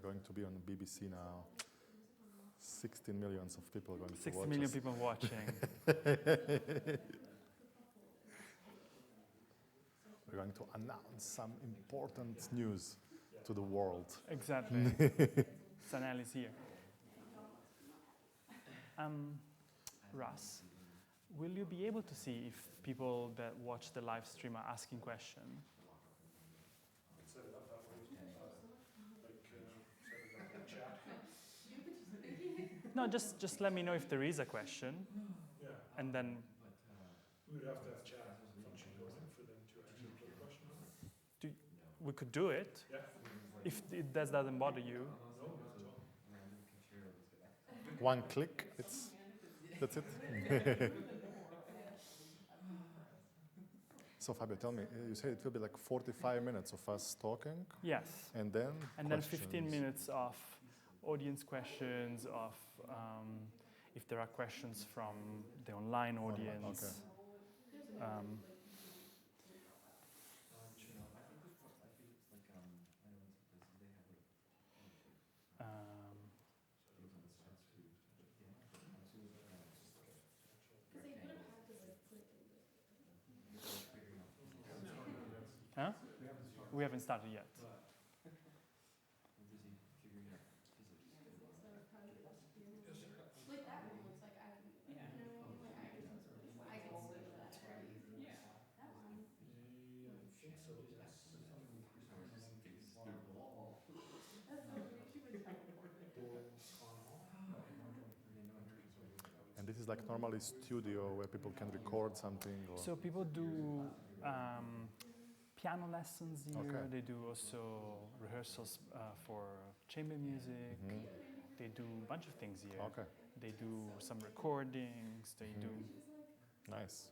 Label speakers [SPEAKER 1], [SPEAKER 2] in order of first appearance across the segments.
[SPEAKER 1] going to be on BBC now. 16 millions of people are going to
[SPEAKER 2] 60
[SPEAKER 1] watch
[SPEAKER 2] million
[SPEAKER 1] us.
[SPEAKER 2] people watching.
[SPEAKER 1] We're going to announce some important news to the world.
[SPEAKER 2] Exactly. Sanel is here. Russ, will you be able to see if people that watch the live stream are asking questions?
[SPEAKER 3] Set it up that way. Like, set it up in chat.
[SPEAKER 2] No, just let me know if there is a question,
[SPEAKER 3] Yeah,
[SPEAKER 2] and then
[SPEAKER 3] we would have to have chat function going for them to actually put a question on.
[SPEAKER 2] we could do it.
[SPEAKER 3] Yeah.
[SPEAKER 2] If it doesn't bother you.
[SPEAKER 3] No, not at all.
[SPEAKER 1] One click, that's it. So Fabio, tell me, you said it will be like 45 minutes of us talking?
[SPEAKER 2] Yes.
[SPEAKER 1] And then
[SPEAKER 2] then 15 minutes of audience questions, of if there are questions from the online audience.
[SPEAKER 1] Okay.
[SPEAKER 2] Huh? We haven't started yet.
[SPEAKER 1] And this is like normally studio where people can record something? Or?
[SPEAKER 2] So people do piano lessons here.
[SPEAKER 1] Okay.
[SPEAKER 2] They do also rehearsals for chamber music.
[SPEAKER 1] Mm-hmm.
[SPEAKER 2] They do a bunch of things here.
[SPEAKER 1] Okay.
[SPEAKER 2] They do some recordings. They do
[SPEAKER 1] Nice.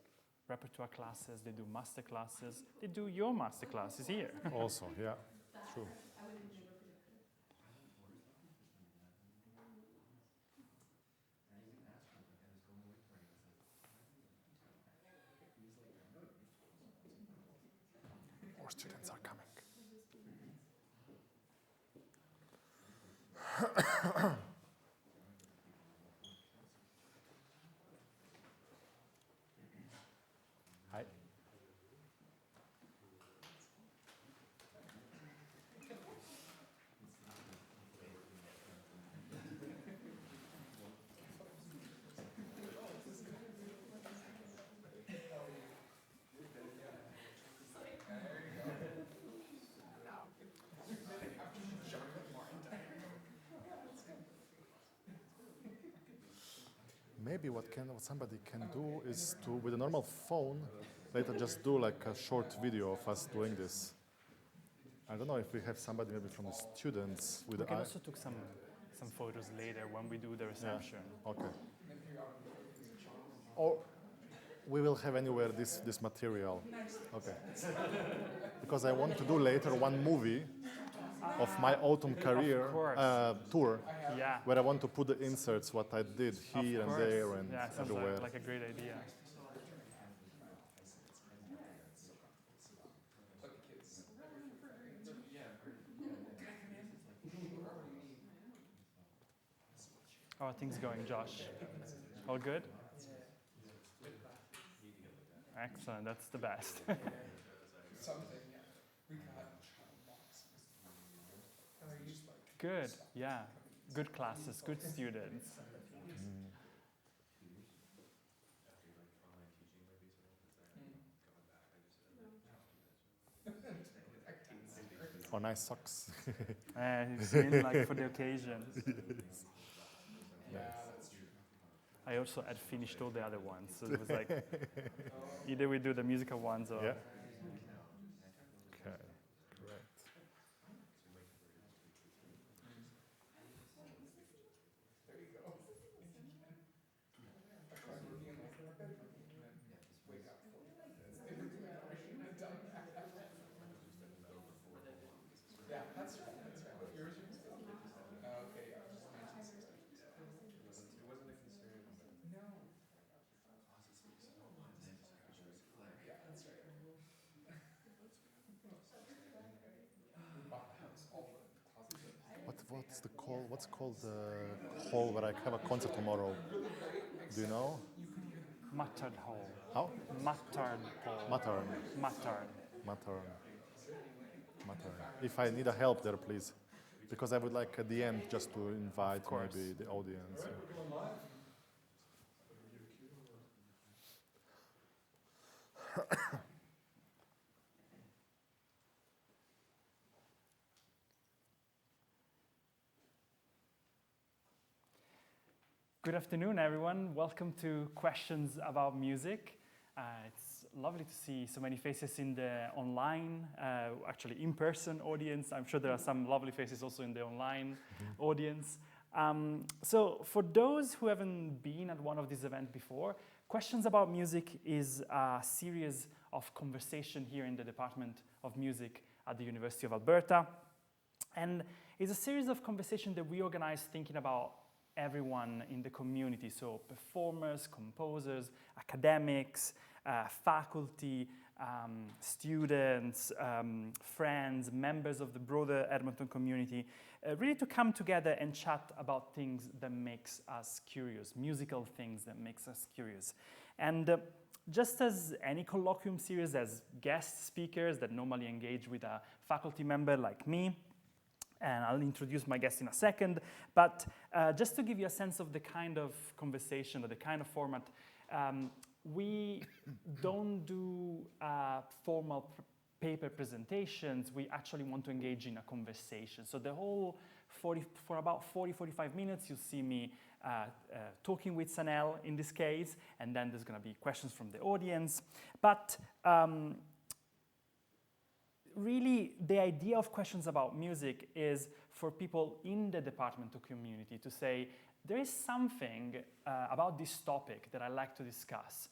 [SPEAKER 2] repertoire classes. They do master classes. They do your master classes here.
[SPEAKER 1] Also, yeah, true. More students are coming. Hi. Maybe what somebody can do is to, with a normal phone, later just do like a short video of us doing this. I don't know if we have somebody maybe from the students with
[SPEAKER 2] We
[SPEAKER 1] the
[SPEAKER 2] can also take some photos later when we do the reception.
[SPEAKER 1] Yeah. Okay. Or we will have anywhere this material. Okay. Because I want to do later one movie of my autumn career tour,
[SPEAKER 2] Yeah.
[SPEAKER 1] where I want to put the inserts, what I did here and there and
[SPEAKER 2] yeah, sounds
[SPEAKER 1] everywhere.
[SPEAKER 2] like a great idea. How are things going, Josh? All good? Excellent, that's the best. Good, yeah. Good classes, good students.
[SPEAKER 1] Oh, nice socks.
[SPEAKER 2] It's been like for the occasion.
[SPEAKER 1] Nice.
[SPEAKER 2] I also had finished all the other ones, so it was like either we do the musical ones or.
[SPEAKER 1] Yeah. Okay, great. what's called the hall where I have a concert tomorrow? Do you know?
[SPEAKER 2] Mattard Hall.
[SPEAKER 1] How?
[SPEAKER 2] Mattard Hall.
[SPEAKER 1] Mattern.
[SPEAKER 2] Mattard.
[SPEAKER 1] Mattern. Mattern. If I need a help there, please. Because I would like at the end just to invite maybe the audience.
[SPEAKER 2] Good afternoon, everyone. Welcome to Questions About Music. It's lovely to see so many faces in the online, actually in-person audience. I'm sure there are some lovely faces also in the online audience. So for those who haven't been at one of these events before, Questions About Music is a series of conversation here in the Department of Music at the University of Alberta. And it's a series of conversation that we organize thinking about everyone in the community, so performers, composers, academics, faculty, students, friends, members of the broader Edmonton community, really to come together and chat about things that makes us curious, musical things that makes us curious. And just as any colloquium series has guest speakers that normally engage with a faculty member like me, and I'll introduce my guest in a second, but just to give you a sense of the kind of conversation or the kind of format, we don't do formal paper presentations. We actually want to engage in a conversation. So the whole for about 40-45 minutes, you'll see me talking with Sanel in this case, and then there's going to be questions from the audience. But really, the idea of Questions About Music is for people in the departmental community to say, there is something about this topic that I like to discuss.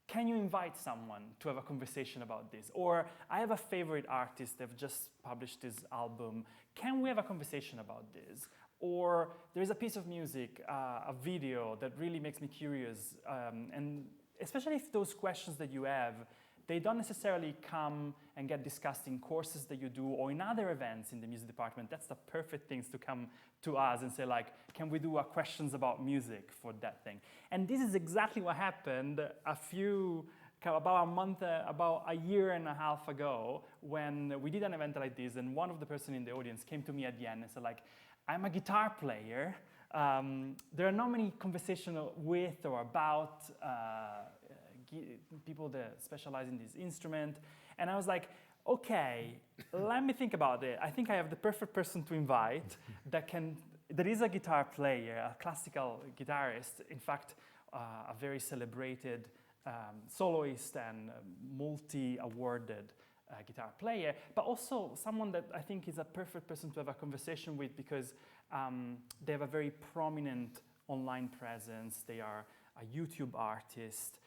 [SPEAKER 2] Can you invite someone to have a conversation about this? Or I have a favorite artist, they've just published this album. Can we have a conversation about this? Or there's a piece of music, a video that really makes me curious. And especially if those questions that you have, they don't necessarily come and get discussed in courses that you do or in other events in the music department. That's the perfect things to come to us and say, like, can we do a questions about music for that thing? And this is exactly what happened about a year and a half ago when we did an event like this, and one of the person in the audience came to me at the end and said, like, I'm a guitar player. There are not many conversations with or about people that specialize in this instrument. And I was like, okay, let me think about it. I think I have the perfect person to invite that is a guitar player, a classical guitarist, in fact, a very celebrated soloist and multi-awarded guitar player, but also someone that I think is a perfect person to have a conversation with because they have a very prominent online presence. They are a YouTube artist.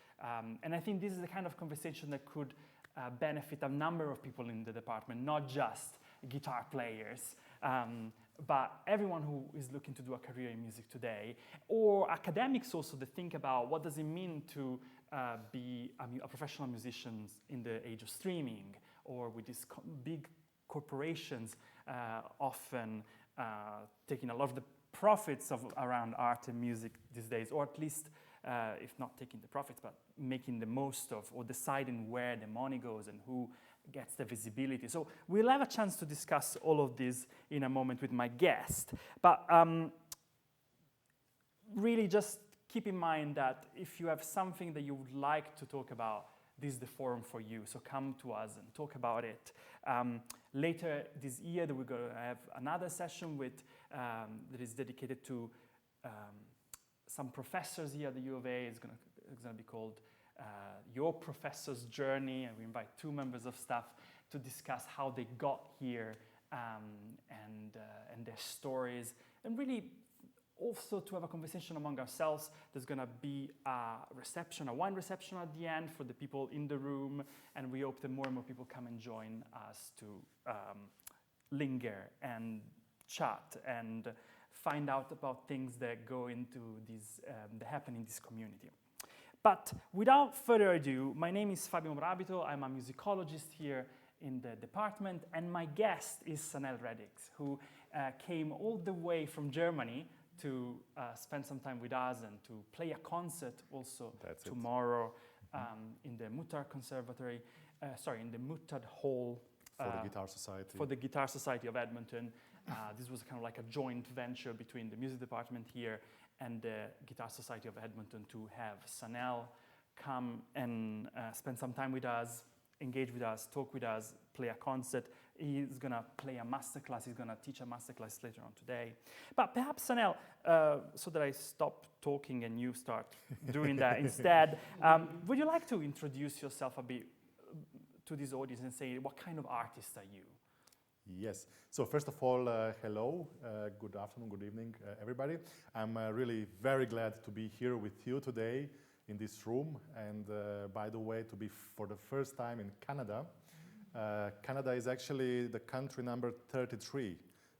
[SPEAKER 2] And I think this is the kind of conversation that could benefit a number of people in the department, not just guitar players, but everyone who is looking to do a career in music today, or academics also that think about what does it mean to be a professional musician in the age of streaming, or with these big corporations often taking a lot of the profits around art and music these days, or at least if not taking the profits, but making the most of or deciding where the money goes and who gets the visibility. So we'll have a chance to discuss all of this in a moment with my guest. But really just keep in mind that if you have something that you would like to talk about, this is the forum for you. So come to us and talk about it. Later this year, we're going to have another session that is dedicated to some professors here at the UofA. It's going to be called Your Professor's Journey, and we invite 2 members of staff to discuss how they got here and their stories, and really also to have a conversation among ourselves. There's going to be a wine reception at the end for the people in the room, and we hope that more and more people come and join us to linger and chat and find out about things that go into these, that happen in this community. But without further ado, my name is Fabio Morabito. I'm a musicologist here in the department. And my guest is Sanel Redzic, who came all the way from Germany to spend some time with us and to play a concert also tomorrow in the Muttard Conservatory, in the Muttard Hall.
[SPEAKER 1] For the Guitar Society.
[SPEAKER 2] For the Guitar Society of Edmonton. This was kind of like a joint venture between the music department here and the Guitar Society of Edmonton to have Sanel come and spend some time with us, engage with us, talk with us, play a concert. He's going to play a masterclass. He's going to teach a masterclass later on today. But perhaps, Sanel, so that I stop talking and you start doing that instead, would you like to introduce yourself a bit to this audience and say, what kind of artist are you?
[SPEAKER 1] Yes. So first of all, hello, good afternoon, good evening, everybody. I'm really very glad to be here with you today in this room. And by the way, to be for the first time in Canada. Canada is actually the country number 33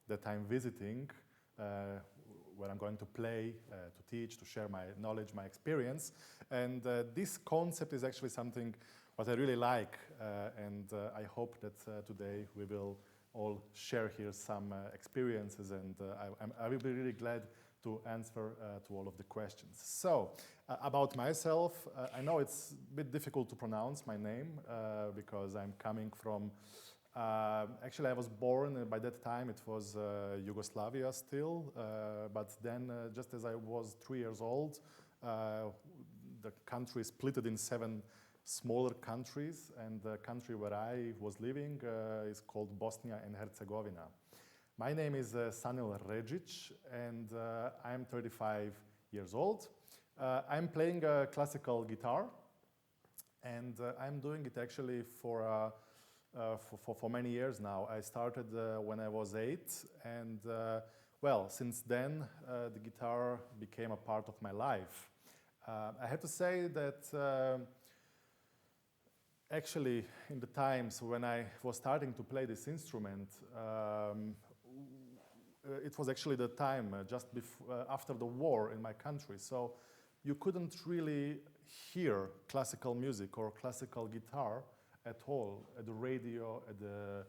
[SPEAKER 1] that I'm visiting, where I'm going to play, to teach, to share my knowledge, my experience. And this concept is actually something what I really like. And I hope that today we will all share here some experiences, and I will be really glad to answer to all of the questions. So, about myself, I know it's a bit difficult to pronounce my name because I'm coming from, actually I was born, by that time it was Yugoslavia still, but then just as I was 3 years old, the country split in 7 smaller countries, and the country where I was living is called Bosnia and Herzegovina. My name is Sanel Redzic, and I'm 35 years old. I'm playing classical guitar, and I'm doing it actually for many years now. I started when I was 8, and well, since then the guitar became a part of my life. I have to say that actually, in the times when I was starting to play this instrument, it was actually the time just after the war in my country. So you couldn't really hear classical music or classical guitar at all at the radio, at the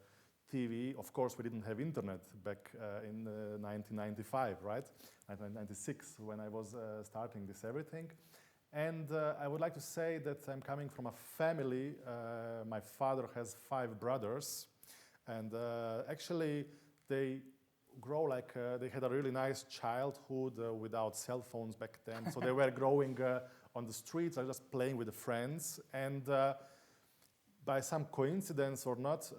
[SPEAKER 1] TV. Of course, we didn't have internet back in 1995, right? 1996, when I was starting this everything. And I would like to say that I'm coming from a family. My father has 5 brothers, and actually they grow like they had a really nice childhood without cell phones back then. So they were growing on the streets, just playing with the friends. And by some coincidence or not,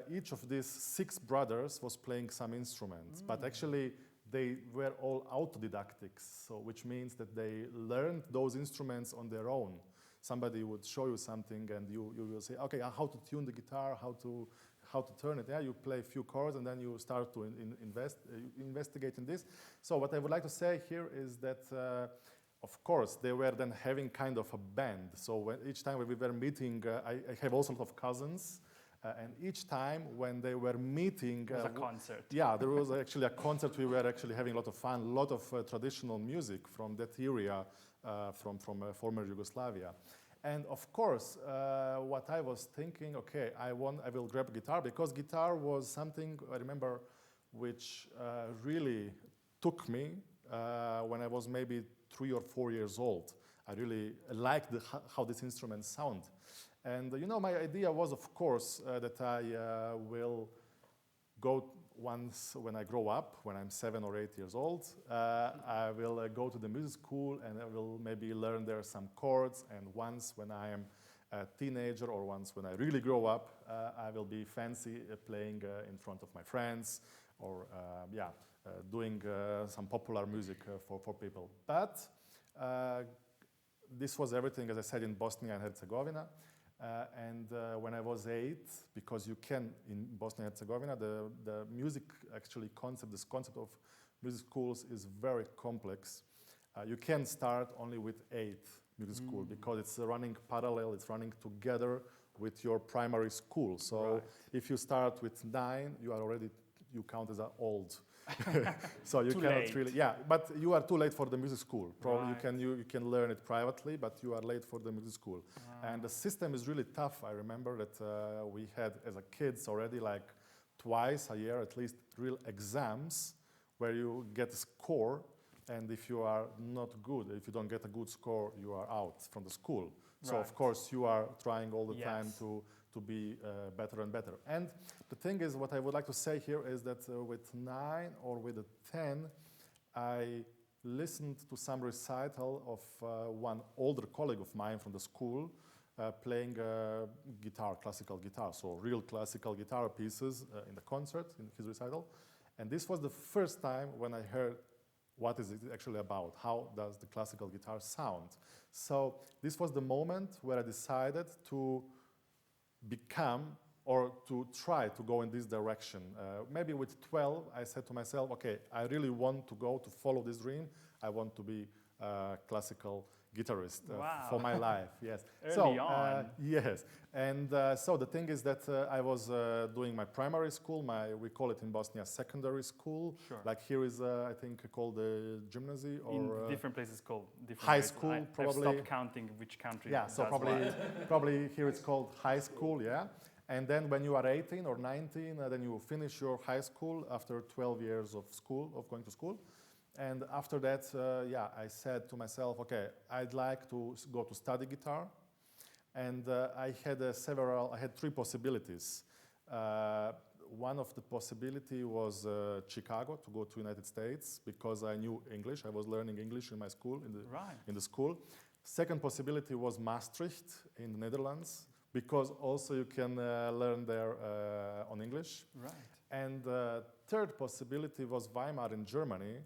[SPEAKER 1] each of these 6 brothers was playing some instruments. But actually, they were all autodidactics, so which means that they learned those instruments on their own. Somebody would show you something, and you will say, okay, how to tune the guitar, how to turn it. Yeah, you play a few chords, and then you start to investigate in this. So what I would like to say here is that, of course, they were then having kind of a band. So each time we were meeting, I have also a lot of cousins. And each time when they were meeting...
[SPEAKER 2] It was a concert.
[SPEAKER 1] Yeah, there was actually a concert. We were actually having a lot of fun, a lot of traditional music from that area, from former Yugoslavia. And of course, what I was thinking, okay, I will grab a guitar, because guitar was something, I remember, which really took me when I was maybe 3 or 4 years old. I really liked how this instrument sounded. And you know, my idea was, of course, that I will go once when I grow up, when I'm 7 or 8 years old. I will go to the music school, and I will maybe learn there some chords. And once when I am a teenager, or once when I really grow up, I will be fancy playing in front of my friends, or doing some popular music for people. But this was everything, as I said, in Bosnia and Herzegovina. And when I was 8, because you can, in Bosnia and Herzegovina, the music actually concept, this concept of music schools is very complex. You can start only with 8 music school, because it's running parallel, it's running together with your primary school. So if you start with 9, you count as old. So you
[SPEAKER 2] Too
[SPEAKER 1] cannot
[SPEAKER 2] late.
[SPEAKER 1] really, yeah, but you are too late for the music school. Probably
[SPEAKER 2] Right.
[SPEAKER 1] you can learn it privately, but you are late for the music school.
[SPEAKER 2] Ah.
[SPEAKER 1] And the system is really tough. I remember that we had, as a kids already, like twice a year at least, real exams where you get a score, and if you are not good, if you don't get a good score, you are out from the school. So of
[SPEAKER 2] Right.
[SPEAKER 1] course you are trying all the time
[SPEAKER 2] Yes.
[SPEAKER 1] to be better and better. And the thing is, what I would like to say here is that with 9 or with a 10, I listened to some recital of one older colleague of mine from the school playing guitar, classical guitar, so real classical guitar pieces in the concert, in his recital. And this was the first time when I heard what is it actually about, how does the classical guitar sound. So this was the moment where I decided to become or to try to go in this direction. Maybe with 12, I said to myself, okay, I really want to go to follow this dream. I want to be a classical guitarist
[SPEAKER 2] Wow.
[SPEAKER 1] for my life, yes.
[SPEAKER 2] Early on.
[SPEAKER 1] Yes, and so the thing is that I was doing my primary school, we call it in Bosnia secondary school.
[SPEAKER 2] Sure.
[SPEAKER 1] Like here is, I think, called the gymnasium or
[SPEAKER 2] In different places called different
[SPEAKER 1] high
[SPEAKER 2] ways.
[SPEAKER 1] school,
[SPEAKER 2] I've
[SPEAKER 1] probably.
[SPEAKER 2] stopped counting which country
[SPEAKER 1] yeah, so
[SPEAKER 2] does
[SPEAKER 1] probably,
[SPEAKER 2] what.
[SPEAKER 1] probably here it's called high school, yeah. And then when you are 18 or 19, then you finish your high school after 12 years of school, of going to school. And after that, yeah, I said to myself, okay, I'd like to go to study guitar. And I had 3 possibilities. One of the possibility was Chicago, to go to United States, because I knew English. I was learning English in my school, in the school. Second possibility was Maastricht in the Netherlands, because also you can learn there on English.
[SPEAKER 2] Right.
[SPEAKER 1] And third possibility was Weimar in Germany.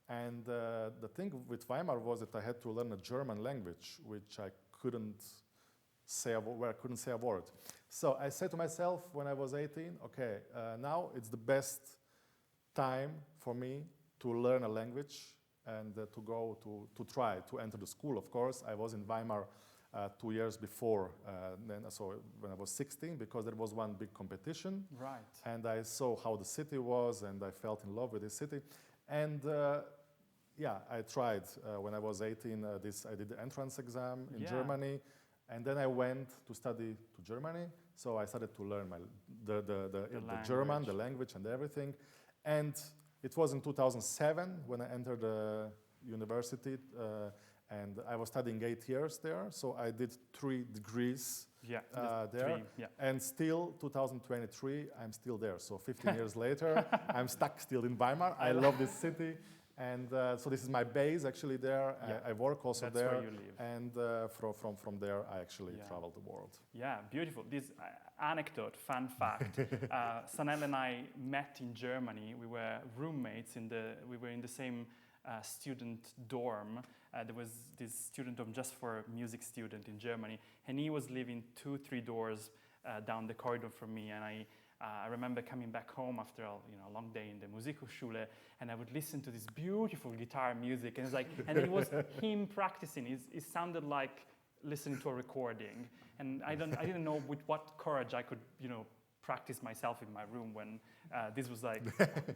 [SPEAKER 1] And the thing with Weimar was that I had to learn a German language, which I couldn't say a word. So I said to myself when I was 18, okay, now it's the best time for me to learn a language and to go to try to enter the school. Of course, I was in Weimar 2 years before, so when I was 16, because there was one big competition.
[SPEAKER 2] Right.
[SPEAKER 1] And I saw how the city was, and I felt in love with the city. And yeah, I tried when I was 18. I did the entrance exam in Germany, and then I went to study to Germany. So I started to learn the German, the language, and everything. And it was in 2007 when I entered the university, and I was studying 8 years there. So I did 3 degrees there.
[SPEAKER 2] 3, yeah.
[SPEAKER 1] And still, 2023, I'm still there. So 15 years later, I'm stuck still in Weimar. I love this city. And so this is my base actually there. I work also
[SPEAKER 2] That's
[SPEAKER 1] there.
[SPEAKER 2] where you live.
[SPEAKER 1] And from there, I actually travel the world.
[SPEAKER 2] Yeah, beautiful. This anecdote, fun fact. Sanel and I met in Germany. We were roommates we were in the same student dorm. There was this student dorm just for music student in Germany, and he was living 2-3 doors down the corridor from me. And I remember coming back home after a long day in the Musikhochschule, and I would listen to this beautiful guitar music, and it was him practicing. It sounded like listening to a recording, and I didn't know with what courage I could practice myself in my room when this was like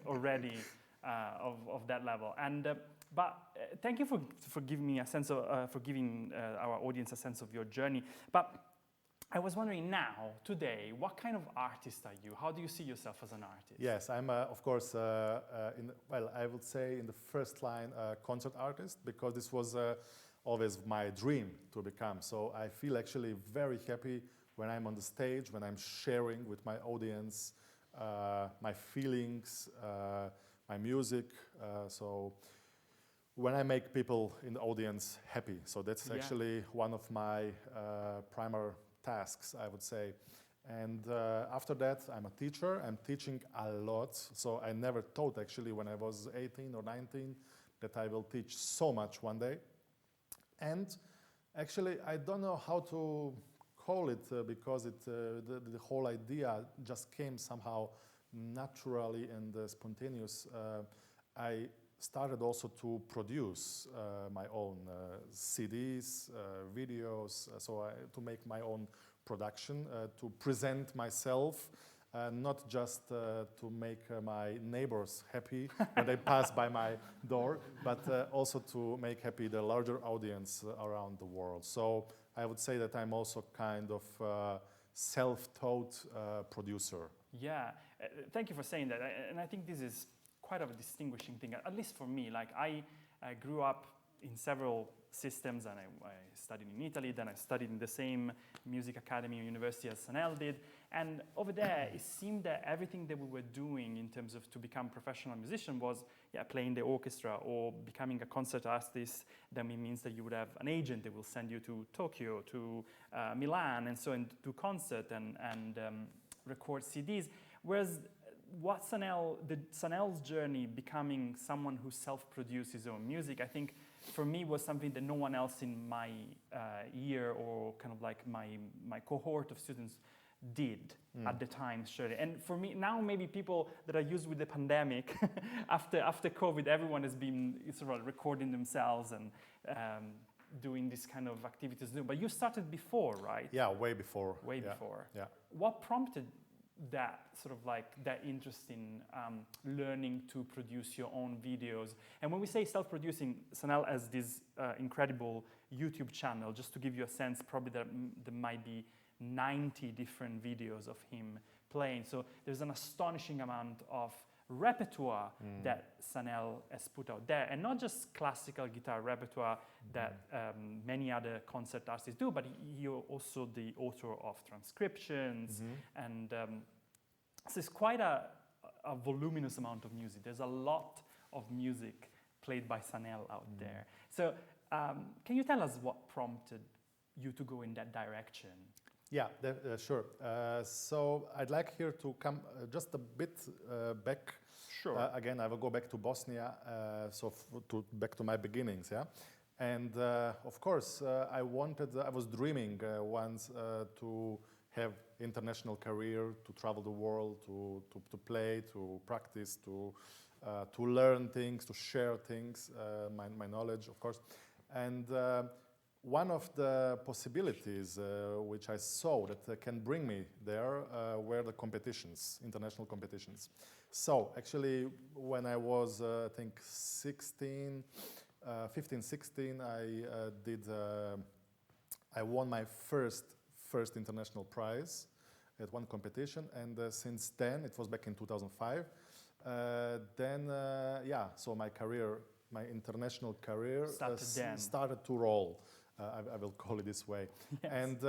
[SPEAKER 2] already of that level. And but thank you for giving me a sense of for giving our audience a sense of your journey. But I was wondering now, today, what kind of artist are you? How do you see yourself as an artist?
[SPEAKER 1] Yes, I'm of course, I would say in the first line, concert artist, because this was always my dream to become. So I feel actually very happy when I'm on the stage, when I'm sharing with my audience my feelings, my music. So when I make people in the audience happy. So that's actually one of my primary tasks, I would say. And after that, I'm a teacher. I'm teaching a lot. So I never thought actually when I was 18 or 19 that I will teach so much one day. And actually, I don't know how to call it because the whole idea just came somehow naturally and spontaneous. I started also to produce my own CDs, videos, to make my own production, to present myself not just to make my neighbors happy when they pass by my door, but also to make happy the larger audience around the world. So I would say that I'm also kind of self-taught producer.
[SPEAKER 2] Yeah, thank you for saying that. And I think this is quite of a distinguishing thing, at least for me. Like I grew up in several systems, and I studied in Italy, then I studied in the same music academy or university as Sanel did. And over there, it seemed that everything that we were doing in terms of to become professional musician was playing the orchestra or becoming a concert artist. Then it means that you would have an agent that will send you to Tokyo, to Milan, and so on, do concert and record CDs. Whereas Sanel's journey becoming someone who self-produced his own music, I think for me was something that no one else in my year or kind of like my cohort of students did at the time, surely. And for me, now maybe people that are used with the pandemic, after COVID, everyone has been sort of recording themselves and doing this kind of activities. But you started before, right?
[SPEAKER 1] Yeah, way before.
[SPEAKER 2] Way before.
[SPEAKER 1] Yeah.
[SPEAKER 2] What prompted that sort of like that interest in learning to produce your own videos? And when we say self-producing, Sanel has this incredible YouTube channel. Just to give you a sense, probably there might be 90 different videos of him playing. So there's an astonishing amount of repertoire that Sanel has put out there, and not just classical guitar repertoire that many other concert artists do, but you're also the author of transcriptions, and so it's quite a voluminous amount of music. There's a lot of music played by Sanel out there. So can you tell us what prompted you to go in that direction?
[SPEAKER 1] Yeah, sure. So I'd like here to come just a bit back.
[SPEAKER 2] Sure.
[SPEAKER 1] Again, I will go back to Bosnia, back to my beginnings, yeah. And of course, I was dreaming once to have international career, to travel the world, to play, to practice, to learn things, to share things, my knowledge, of course. And one of the possibilities which I saw that can bring me there were the competitions, international competitions. So actually, when I was, I think, 15, 16, I won my first international prize at one competition, and since then, it was back in 2005, so my international career started to roll. I will call it this way.
[SPEAKER 2] Yes.
[SPEAKER 1] And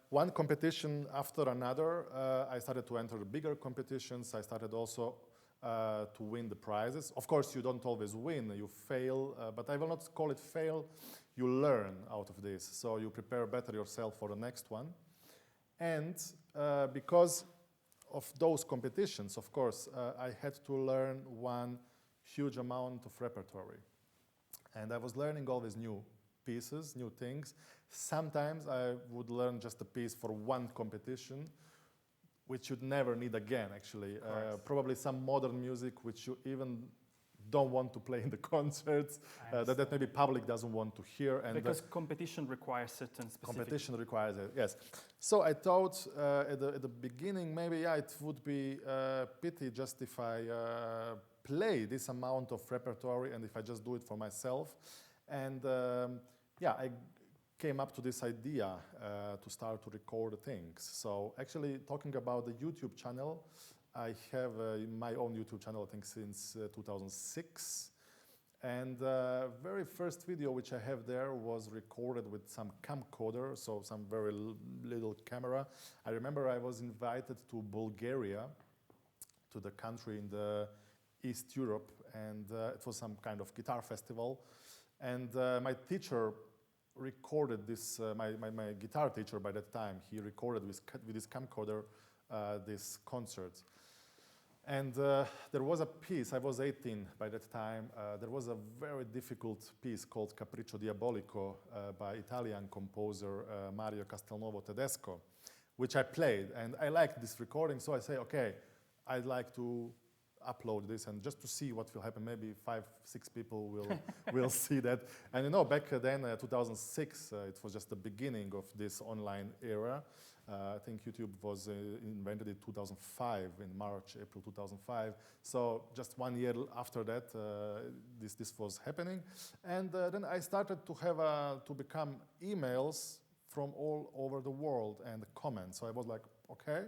[SPEAKER 1] one competition after another, I started to enter bigger competitions. I started also to win the prizes. Of course, you don't always win, you fail, but I will not call it fail. You learn out of this, so you prepare better yourself for the next one. And because of those competitions, of course, I had to learn one huge amount of repertoire. And I was learning always new pieces, new things. Sometimes I would learn just a piece for one competition, which you'd never need again, actually. Probably some modern music which you even don't want to play in the concerts, that maybe public doesn't want to hear. And
[SPEAKER 2] because competition requires certain specific...
[SPEAKER 1] Competition requires it, yes. So I thought at the beginning, maybe it would be pity just if I play this amount of repertoire and if I just do it for myself. And I came up to this idea to start to record things. So actually, talking about the YouTube channel, I have my own YouTube channel, I think, since 2006. And the very first video which I have there was recorded with some camcorder, so some very little camera. I remember I was invited to Bulgaria, to the country in the East Europe, and it was some kind of guitar festival. And my teacher recorded this, my guitar teacher by that time, he recorded with his camcorder this concert. And there was a piece, I was 18 by that time, there was a very difficult piece called Capriccio Diabolico by Italian composer Mario Castelnuovo Tedesco, which I played. And I liked this recording, so I say, okay, I'd like to upload this and just to see what will happen. Maybe 5-6 people will see that. And you know, back then, 2006, it was just the beginning of this online era. I think YouTube was invented in 2005, in March, April 2005. So just 1 year after that, this was happening. And then I started to have to become emails from all over the world and comments. So I was like, okay,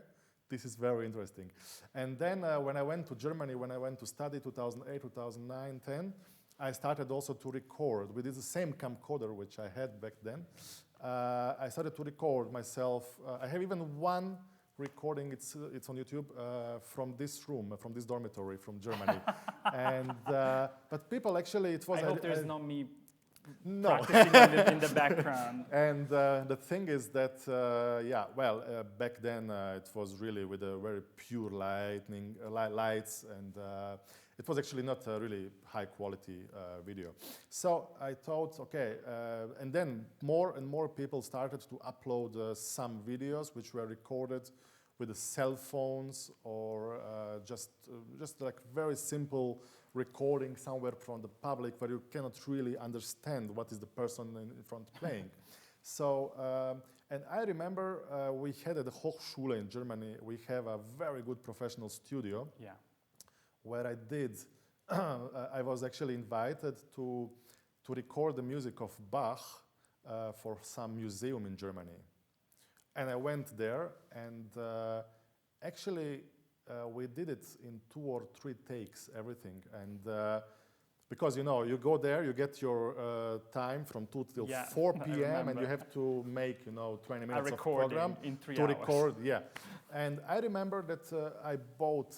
[SPEAKER 1] this is very interesting. And then when I went to Germany, when I went to study 2008, 2009, 10, I started also to record with the same camcorder which I had back then. I started to record myself. I have even one recording, it's on YouTube, from this room, from this dormitory from Germany. And, but people actually, it was...
[SPEAKER 2] I hope there's not me
[SPEAKER 1] no.
[SPEAKER 2] practicing in the background.
[SPEAKER 1] And the thing is that, back then it was really with a very pure lights, and it was actually not a really high quality video. So I thought, okay, and then more and more people started to upload some videos which were recorded with the cell phones or just like very simple recording somewhere from the public where you cannot really understand what is the person in front playing. So, and I remember we had at the Hochschule in Germany, we have a very good professional studio.
[SPEAKER 2] Yeah.
[SPEAKER 1] Where I did, I was actually invited to record the music of Bach for some museum in Germany. And I went there, and actually we did it in 2 or 3 takes, everything. And because, you know, you go there, you get your time from 2 till 4 p.m. and you have to make, you know, 20 minutes of program
[SPEAKER 2] in 3
[SPEAKER 1] to
[SPEAKER 2] hours.
[SPEAKER 1] record. Yeah. And I remember that I bought,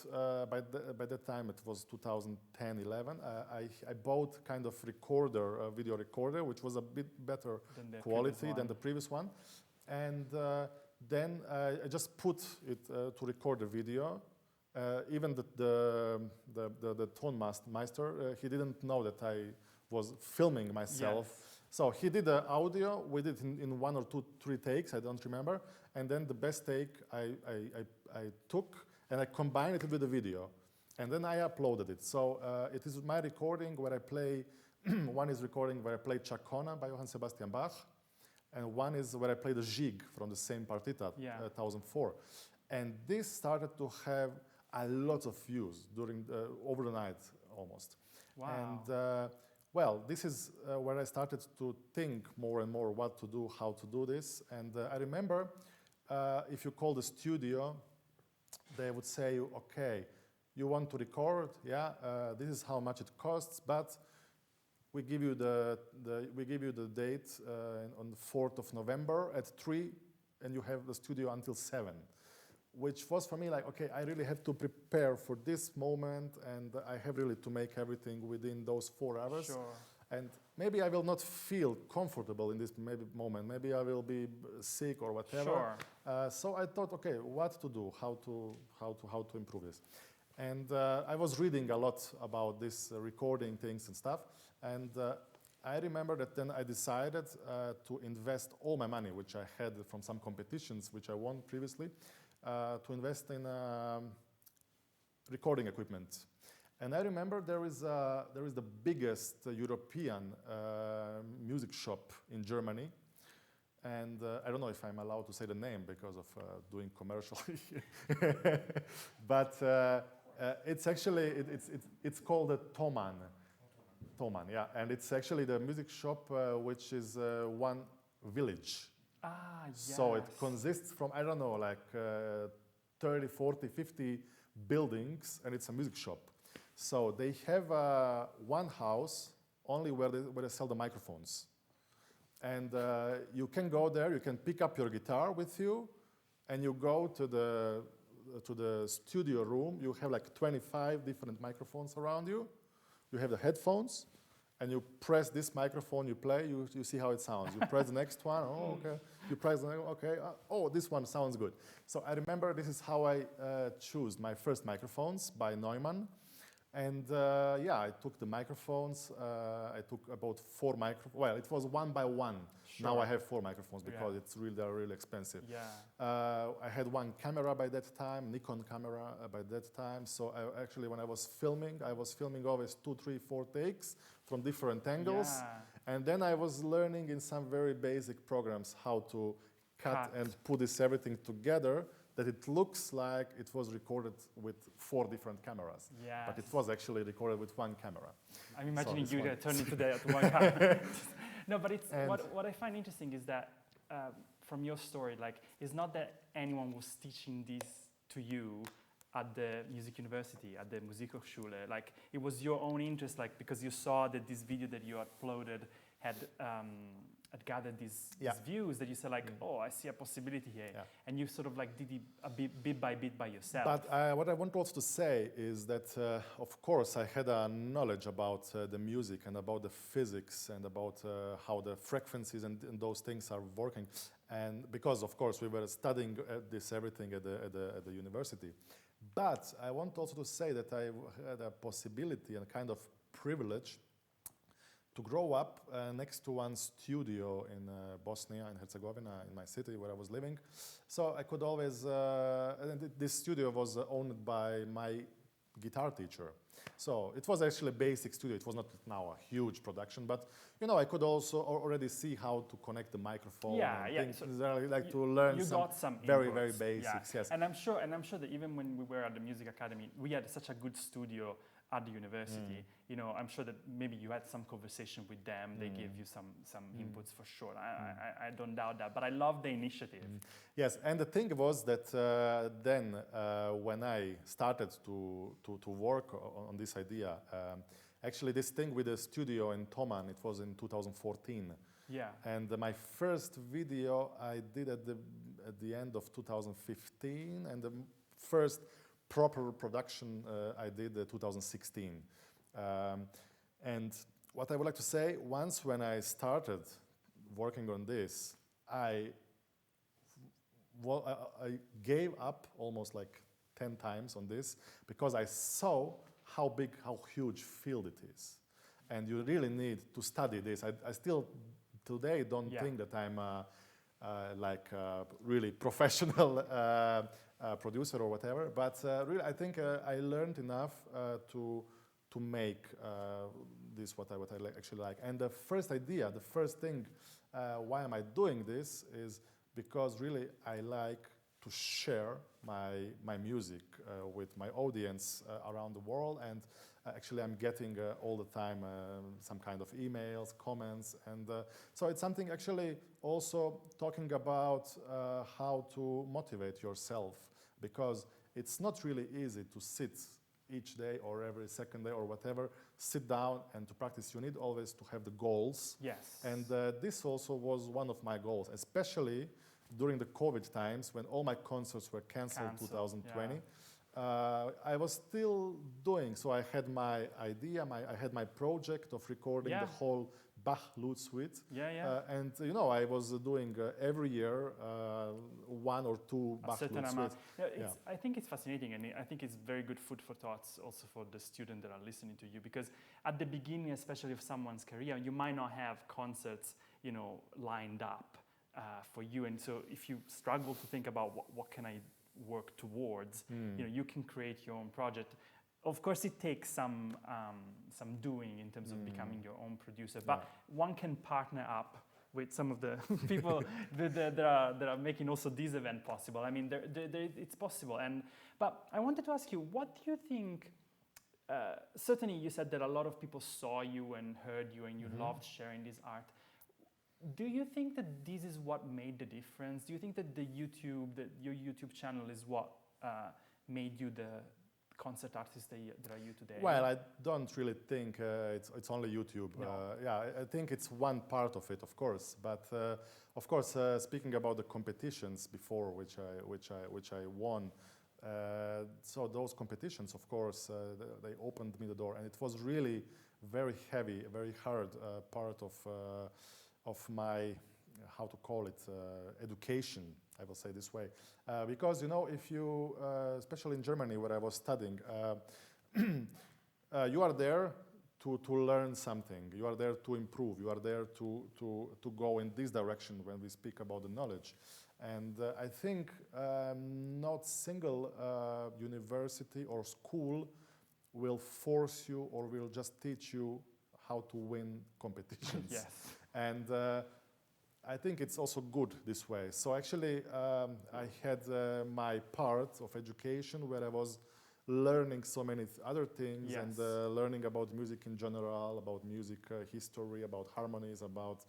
[SPEAKER 1] by that time it was 2010, 11, I bought kind of recorder, a video recorder, which was a bit better quality than the previous one. And then I just put it to record the video. Even the tone master, he didn't know that I was filming myself.
[SPEAKER 2] Yes.
[SPEAKER 1] So he did the audio, we did it in 1 or 2, 3 takes, I don't remember. And then the best take I took and I combined it with the video. And then I uploaded it. So it is my recording where I play, one is recording where I play Chacona by Johann Sebastian Bach. And one is where I play the Jig from the same partita, 1004. And this started to have a lot of views during over the night almost.
[SPEAKER 2] Wow.
[SPEAKER 1] And well, this is where I started to think more and more what to do, how to do this. And I remember if you call the studio, they would say, okay, you want to record, this is how much it costs, but we give you the date on the 4th of November at 3, and you have the studio until 7. Which was for me like, okay, I really have to prepare for this moment, and I have really to make everything within those 4 hours.
[SPEAKER 2] Sure.
[SPEAKER 1] And maybe I will not feel comfortable in this moment. Maybe I will be sick or whatever.
[SPEAKER 2] Sure.
[SPEAKER 1] So I thought, okay, what to do, how to improve this. And I was reading a lot about this recording things and stuff. And I remember that then I decided to invest all my money, which I had from some competitions, which I won previously, to invest in recording equipment. And I remember there is the biggest European music shop in Germany. And I don't know if I'm allowed to say the name because of doing commercial here. But it's actually, it's called a Thomann. Thomann, yeah. And it's actually the music shop which is one village.
[SPEAKER 2] Ah, yes.
[SPEAKER 1] So it consists from, I don't know, like 30, 40, 50 buildings, and it's a music shop. So they have one house only where they sell the microphones. And you can go there, you can pick up your guitar with you, and you go to the studio room. You have like 25 different microphones around you. You have the headphones, and you press this microphone, you play, you see how it sounds. You press the next one, oh, okay. You press the next one, okay. Oh, this one sounds good. So I remember this is how I chose my first microphones by Neumann. And I took the microphones. I took about 4 microphones. Well, it was 1 by 1.
[SPEAKER 2] Sure.
[SPEAKER 1] Now I have 4 microphones because they're really expensive.
[SPEAKER 2] Yeah.
[SPEAKER 1] I had 1 camera by that time, Nikon camera by that time. So actually, when I was filming always 2, 3, 4 takes from different angles.
[SPEAKER 2] Yeah.
[SPEAKER 1] And then I was learning in some very basic programs how to cut and put this everything together, that it looks like it was recorded with 4 different cameras.
[SPEAKER 2] Yes.
[SPEAKER 1] But it was actually recorded with 1 camera.
[SPEAKER 2] I'm imagining
[SPEAKER 1] So
[SPEAKER 2] you
[SPEAKER 1] one-
[SPEAKER 2] turning to one camera. No, but it's what I find interesting is that from your story, like, it's not that anyone was teaching this to you at the music university, at the Musikhochschule. Like, it was your own interest, like, because you saw that this video that you uploaded had gathered these views, that you said, like, oh, I see a possibility here.
[SPEAKER 1] Yeah.
[SPEAKER 2] And you sort of like did it a bit by bit by yourself.
[SPEAKER 1] But what I want also to say is that, of course, I had a knowledge about the music and about the physics and about how the frequencies and those things are working. And because, of course, we were studying this everything at the university. But I want also to say that I had a possibility and a kind of privilege to grow up next to one studio in Bosnia and Herzegovina, in my city where I was living. So I could always, and this studio was owned by my guitar teacher. So it was actually a basic studio. It was not now a huge production, but you know, I could also already see how to connect the microphone.
[SPEAKER 2] Yeah,
[SPEAKER 1] and
[SPEAKER 2] yeah.
[SPEAKER 1] things,
[SPEAKER 2] So
[SPEAKER 1] like to learn
[SPEAKER 2] you got some
[SPEAKER 1] very
[SPEAKER 2] inputs,
[SPEAKER 1] basics. Yes.
[SPEAKER 2] And I'm sure that even when we were at the music academy, we had such a good studio at the university. You know, I'm sure that maybe you had some conversation with them. They gave you some inputs for sure. I don't doubt that. But I love the initiative.
[SPEAKER 1] Yes, and the thing was that then when I started to work on this idea, actually this thing with the studio in Toman, it was in 2014.
[SPEAKER 2] Yeah.
[SPEAKER 1] And my first video I did at the end of 2015, and the first proper production I did 2016. And what I would like to say, once when I started working on this, I gave up almost like 10 times on this, because I saw how big, how huge field it is. And you really need to study this. I still today don't think that I'm like a really professional producer or whatever, but really I think I learned enough to make this what I actually like. And the first idea, the first thing, why am I doing this, is because really I like to share my music with my audience around the world, and actually I'm getting all the time some kind of emails, comments, and so it's something actually also talking about how to motivate yourself, because it's not really easy to sit each day or every second day or whatever, sit down and to practice. You need always to have the goals.
[SPEAKER 2] Yes.
[SPEAKER 1] And this also was one of my goals, especially during the COVID times when all my concerts were canceled 2020. I was still doing, so I had my idea, I had my project of recording the whole Bach Lute Suite. And you know, I was doing every year 1 or 2 Bach Lute Suites.
[SPEAKER 2] I think it's fascinating, and I think it's very good food for thoughts also for the students that are listening to you, because at the beginning, especially of someone's career, you might not have concerts, you know, lined up for you. And so if you struggle to think about what can I work towards, you know, you can create your own project. Of course, it takes some doing in terms of becoming your own producer, but one can partner up with some of the people that are making also this event possible. I mean, it's possible. But I wanted to ask you, what do you think? Certainly, you said that a lot of people saw you and heard you, and you loved sharing this art. Do you think that this is what made the difference? Do you think that your YouTube channel is what made you the concert artist that are you today?
[SPEAKER 1] Well, I don't really think it's only YouTube.
[SPEAKER 2] No.
[SPEAKER 1] I think it's one part of it, of course. But of course, speaking about the competitions before, which I won, so those competitions, of course, they opened me the door, and it was really very heavy, very hard part of my, how to call it, education, I will say this way. Because, you know, if you, especially in Germany where I was studying, you are there to learn something. You are there to improve. You are there to go in this direction when we speak about the knowledge. And I think not single university or school will force you or will just teach you how to win competitions.
[SPEAKER 2] Yes.
[SPEAKER 1] And I think it's also good this way. So actually, I had my part of education where I was learning so many other things and learning about music in general, about music history, about harmonies, about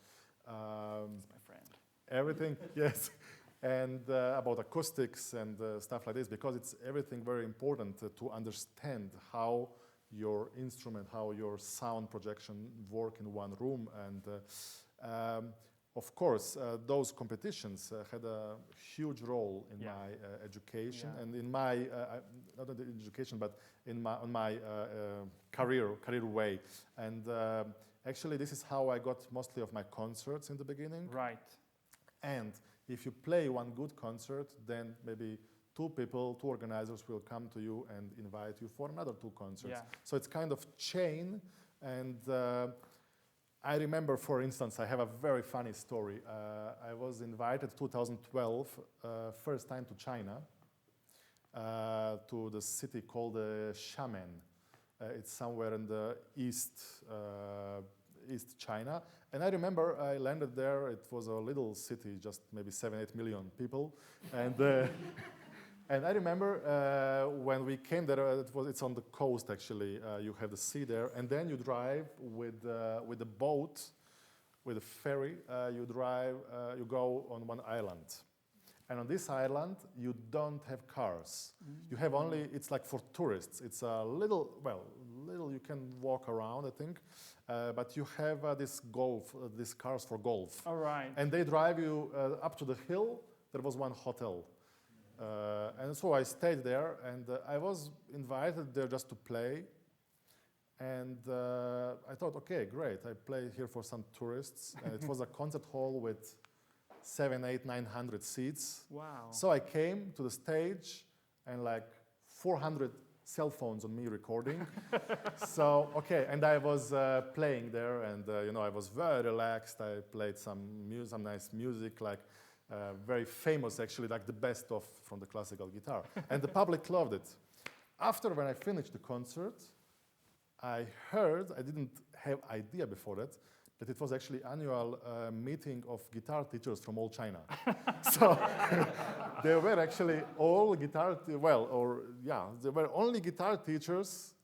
[SPEAKER 2] That's my friend.
[SPEAKER 1] everything, yes, and about acoustics and stuff like this, because it's everything very important to understand how your instrument, how your sound projection work in one room. And of course, those competitions had a huge role in my education and in my, not in the education, but in my, on my career way. And actually, this is how I got mostly of my concerts in the beginning.
[SPEAKER 2] Right.
[SPEAKER 1] And if you play one good concert, then maybe two organizers will come to you and invite you for another 2 concerts.
[SPEAKER 2] Yeah.
[SPEAKER 1] So it's kind of chain. And I remember, for instance, I have a very funny story. I was invited 2012, first time to China, to the city called Xiamen. It's somewhere in the East China. And I remember I landed there. It was a little city, just maybe 7-8 million people. And and I remember when we came there, it's on the coast actually. You have the sea there, and then you drive with a boat, with a ferry. You go on one island, and on this island you don't have cars. You have only, it's like for tourists. It's a little you can walk around, I think, but you have these cars for golf.
[SPEAKER 2] All right.
[SPEAKER 1] And they drive you up to the hill. There was one hotel. And so I stayed there, and I was invited there just to play. And I thought, okay, great, I play here for some tourists. And it was a concert hall with 700, 800, 900 seats.
[SPEAKER 2] Wow.
[SPEAKER 1] So I came to the stage, and like 400 cell phones on me recording. So, okay, and I was playing there, and I was very relaxed. I played some nice music, like very famous, actually, like the best of from the classical guitar. And the public loved it. After, when I finished the concert, I heard, I didn't have idea before that it was actually annual meeting of guitar teachers from all China. So there were actually all there were only guitar teachers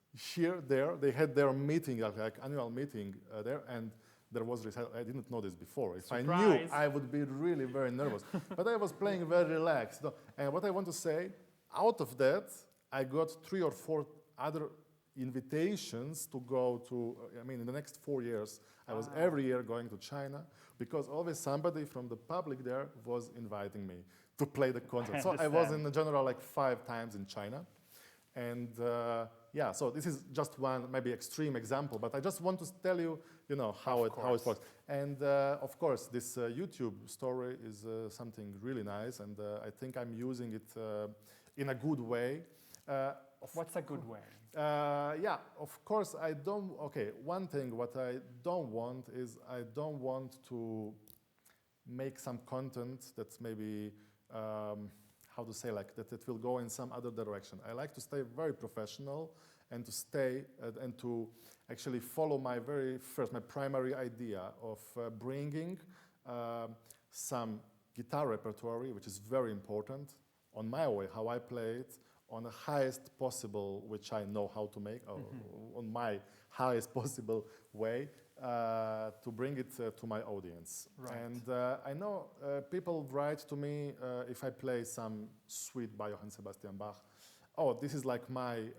[SPEAKER 1] there. They had their meeting, like annual meeting there, and there was recital. I didn't know this before. If I knew, I would be really very nervous. But I was playing very relaxed. And what I want to say, out of that, I got 3 or 4 other invitations to go to, in the next 4 years, I was every year going to China, because always somebody from the public there was inviting me to play the concert. So I was in general like 5 times in China. And so this is just one maybe extreme example, but I just want to tell you, how it works. And of course, this YouTube story is something really nice, and I think I'm using it in a good way.
[SPEAKER 2] What's a good way?
[SPEAKER 1] Of course, one thing what I don't want is I don't want to make some content that's maybe, that it will go in some other direction. I like to stay very professional and to stay and to actually follow my primary idea of bringing some guitar repertoire, which is very important, on my way, how I play it, on the highest possible, which I know how to make, on my highest possible way, to bring it to my audience.
[SPEAKER 2] Right.
[SPEAKER 1] And I know people write to me if I play some suite by Johann Sebastian Bach. Oh, this is like my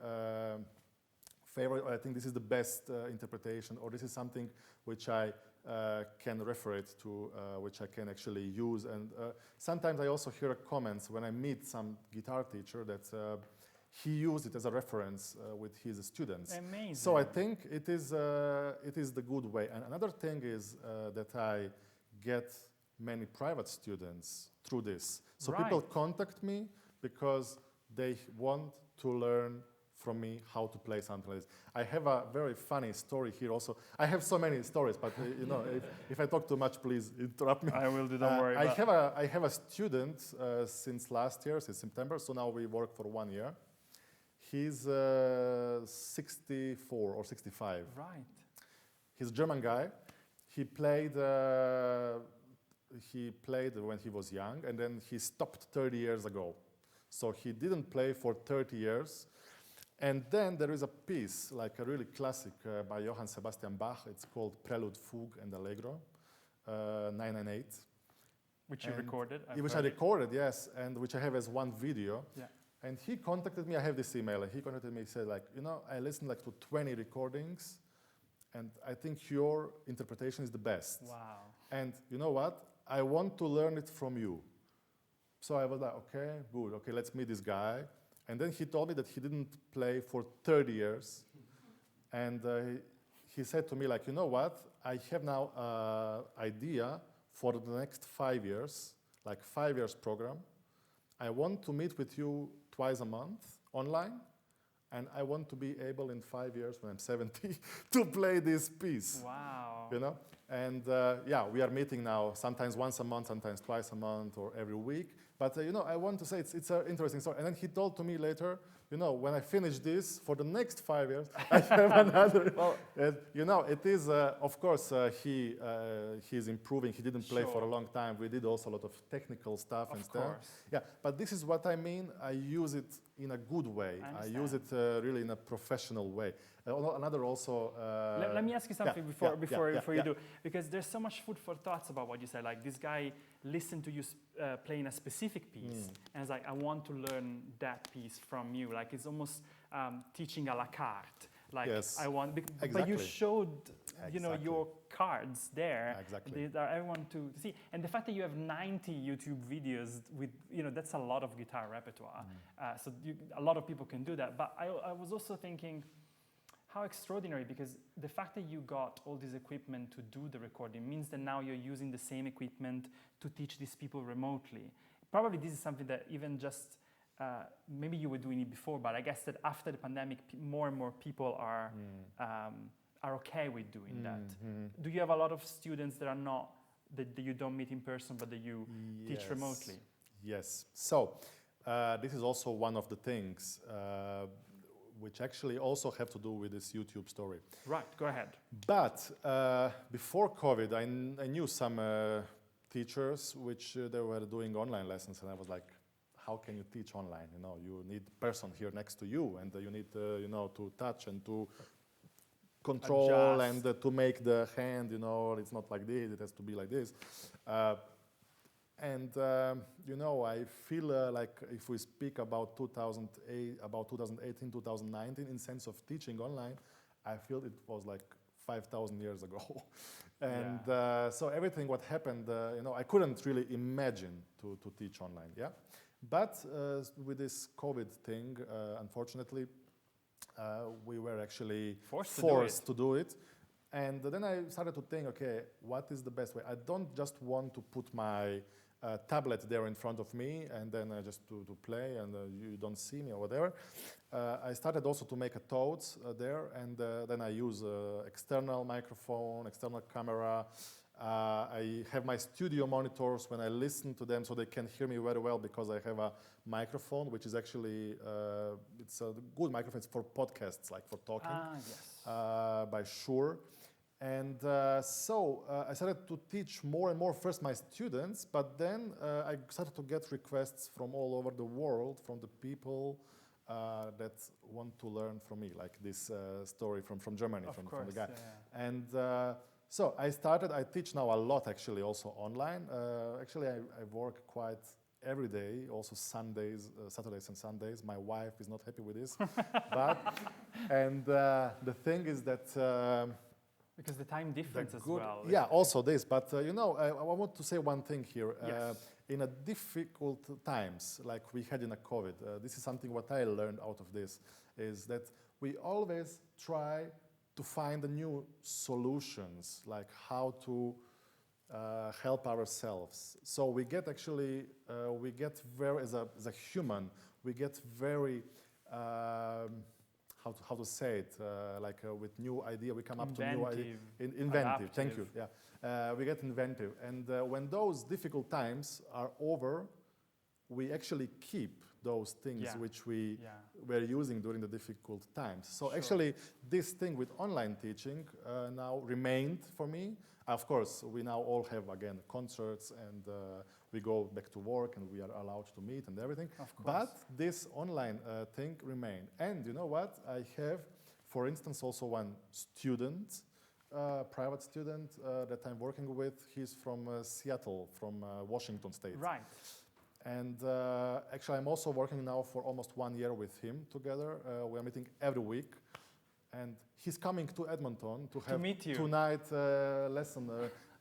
[SPEAKER 1] favorite, or I think this is the best interpretation, or this is something which I can refer to, which I can actually use. And sometimes I also hear comments when I meet some guitar teacher that he used it as a reference with his students.
[SPEAKER 2] Amazing.
[SPEAKER 1] So I think it is the good way. And another thing is that I get many private students through this. So people contact me because they want to learn from me how to play something like this. I have a very funny story here also. I have so many stories, but if I talk too much, please interrupt me.
[SPEAKER 2] I will do, don't worry.
[SPEAKER 1] I have a student since last year, since September, so now we work for 1 year. He's 64 or 65.
[SPEAKER 2] Right.
[SPEAKER 1] He's a German guy. He played he played when he was young, and then he stopped 30 years ago. So he didn't play for 30 years. And then there is a piece, like a really classic by Johann Sebastian Bach. It's called Prelude, Fugue, and Allegro, 998.
[SPEAKER 2] Which you recorded.
[SPEAKER 1] Which I recorded, yes, and which I have as one video.
[SPEAKER 2] Yeah.
[SPEAKER 1] And he contacted me, I have this email, and he contacted me, he said like, you know, I listened like to 20 recordings, and I think your interpretation is the best.
[SPEAKER 2] Wow.
[SPEAKER 1] And you know what? I want to learn it from you. So I was like, okay, good, okay, let's meet this guy. And then he told me that he didn't play for 30 years. And he said to me like, you know what? I have now an idea for the next 5 years, like 5 years program. I want to meet with you twice a month online. And I want to be able in 5 years, when I'm 70, to play this piece.
[SPEAKER 2] Wow.
[SPEAKER 1] You know? And yeah, we are meeting now, sometimes once a month, sometimes twice a month, or every week. But you know, I want to say it's an interesting story. And then he told to me later, you know, when I finish this, for the next 5 years, I have another.
[SPEAKER 2] Well,
[SPEAKER 1] you know, it is, of course, he's improving. He didn't play for a long time. We did also a lot of technical stuff and stuff. Yeah, but this is what I mean. I use it in a good way. I use it really in a professional way. Another also.
[SPEAKER 2] Let me ask you something before you do, because there's so much food for thoughts about what you said. Like this guy listened to you playing a specific piece, and it's like, I want to learn that piece from you. Like it's almost teaching a la carte. Like I want, but you showed, you know, your cards there. Exactly. They are everyone to see. And the fact that you have 90 YouTube videos with, you know, that's a lot of guitar repertoire. So a lot of people can do that. But I was also thinking, how extraordinary, because the fact that you got all this equipment to do the recording means that now you're using the same equipment to teach these people remotely. Probably this is something that even just, maybe you were doing it before, but I guess that after the pandemic, more and more people are okay with doing that. Do you have a lot of students that are not, that you don't meet in person, but that you teach remotely?
[SPEAKER 1] Yes. So this is also one of the things which actually also have to do with this YouTube story.
[SPEAKER 2] Right, go ahead.
[SPEAKER 1] But before COVID, I knew some teachers which they were doing online lessons, and I was like, how can you teach online? You know, you need a person here next to you, and you need, you know, to touch and to control and to make the hand, you know, it's not like this, it has to be like this. And you know, I feel like if we speak about 2018, 2019, in sense of teaching online, I feel it was like 5,000 years ago. And so everything what happened, you know, I couldn't really imagine to teach online, yeah? But with this COVID thing, unfortunately, we were actually forced to do it. And then I started to think, okay, what is the best way? I don't just want to put my tablet there in front of me and then just to play and you don't see me or whatever. I started also to make a totes there, and then I use external microphone, external camera. I have my studio monitors when I listen to them so they can hear me very well, because I have a microphone which is actually, it's a good microphone. It's for podcasts, like for talking, by Shure. And so I started to teach more and more, first my students, but then I started to get requests from all over the world, from the people that want to learn from me, like this story from Germany, from the guy. And so I teach now a lot actually also online. Actually, I work quite every day, also Sundays, Saturdays and Sundays. My wife is not happy with this. And the thing is that
[SPEAKER 2] because the time difference as well.
[SPEAKER 1] Yeah, also this. But you know, I want to say one thing here. In a difficult times, like we had in a COVID, this is something what I learned out of this, is that we always try to find the new solutions, like how to help ourselves. So we get actually, we get very, as a human, we get very, how to say it, like with new idea, we come up to new idea. Inventive, thank you, yeah. We get inventive. And when those difficult times are over, we actually keep those things which we were using during the difficult times. So actually, this thing with online teaching now remained for me. of course, we now all have, again, concerts, and we go back to work, and we are allowed to meet and everything.
[SPEAKER 2] Of course.
[SPEAKER 1] But this online thing remained. And you know what? I have, for instance, also one student, private student that I'm working with. He's from Seattle, from Washington State.
[SPEAKER 2] Right.
[SPEAKER 1] And actually, I'm also working now for almost 1 year with him together. We are meeting every week. And he's coming to Edmonton to have
[SPEAKER 2] meet you.
[SPEAKER 1] tonight lesson,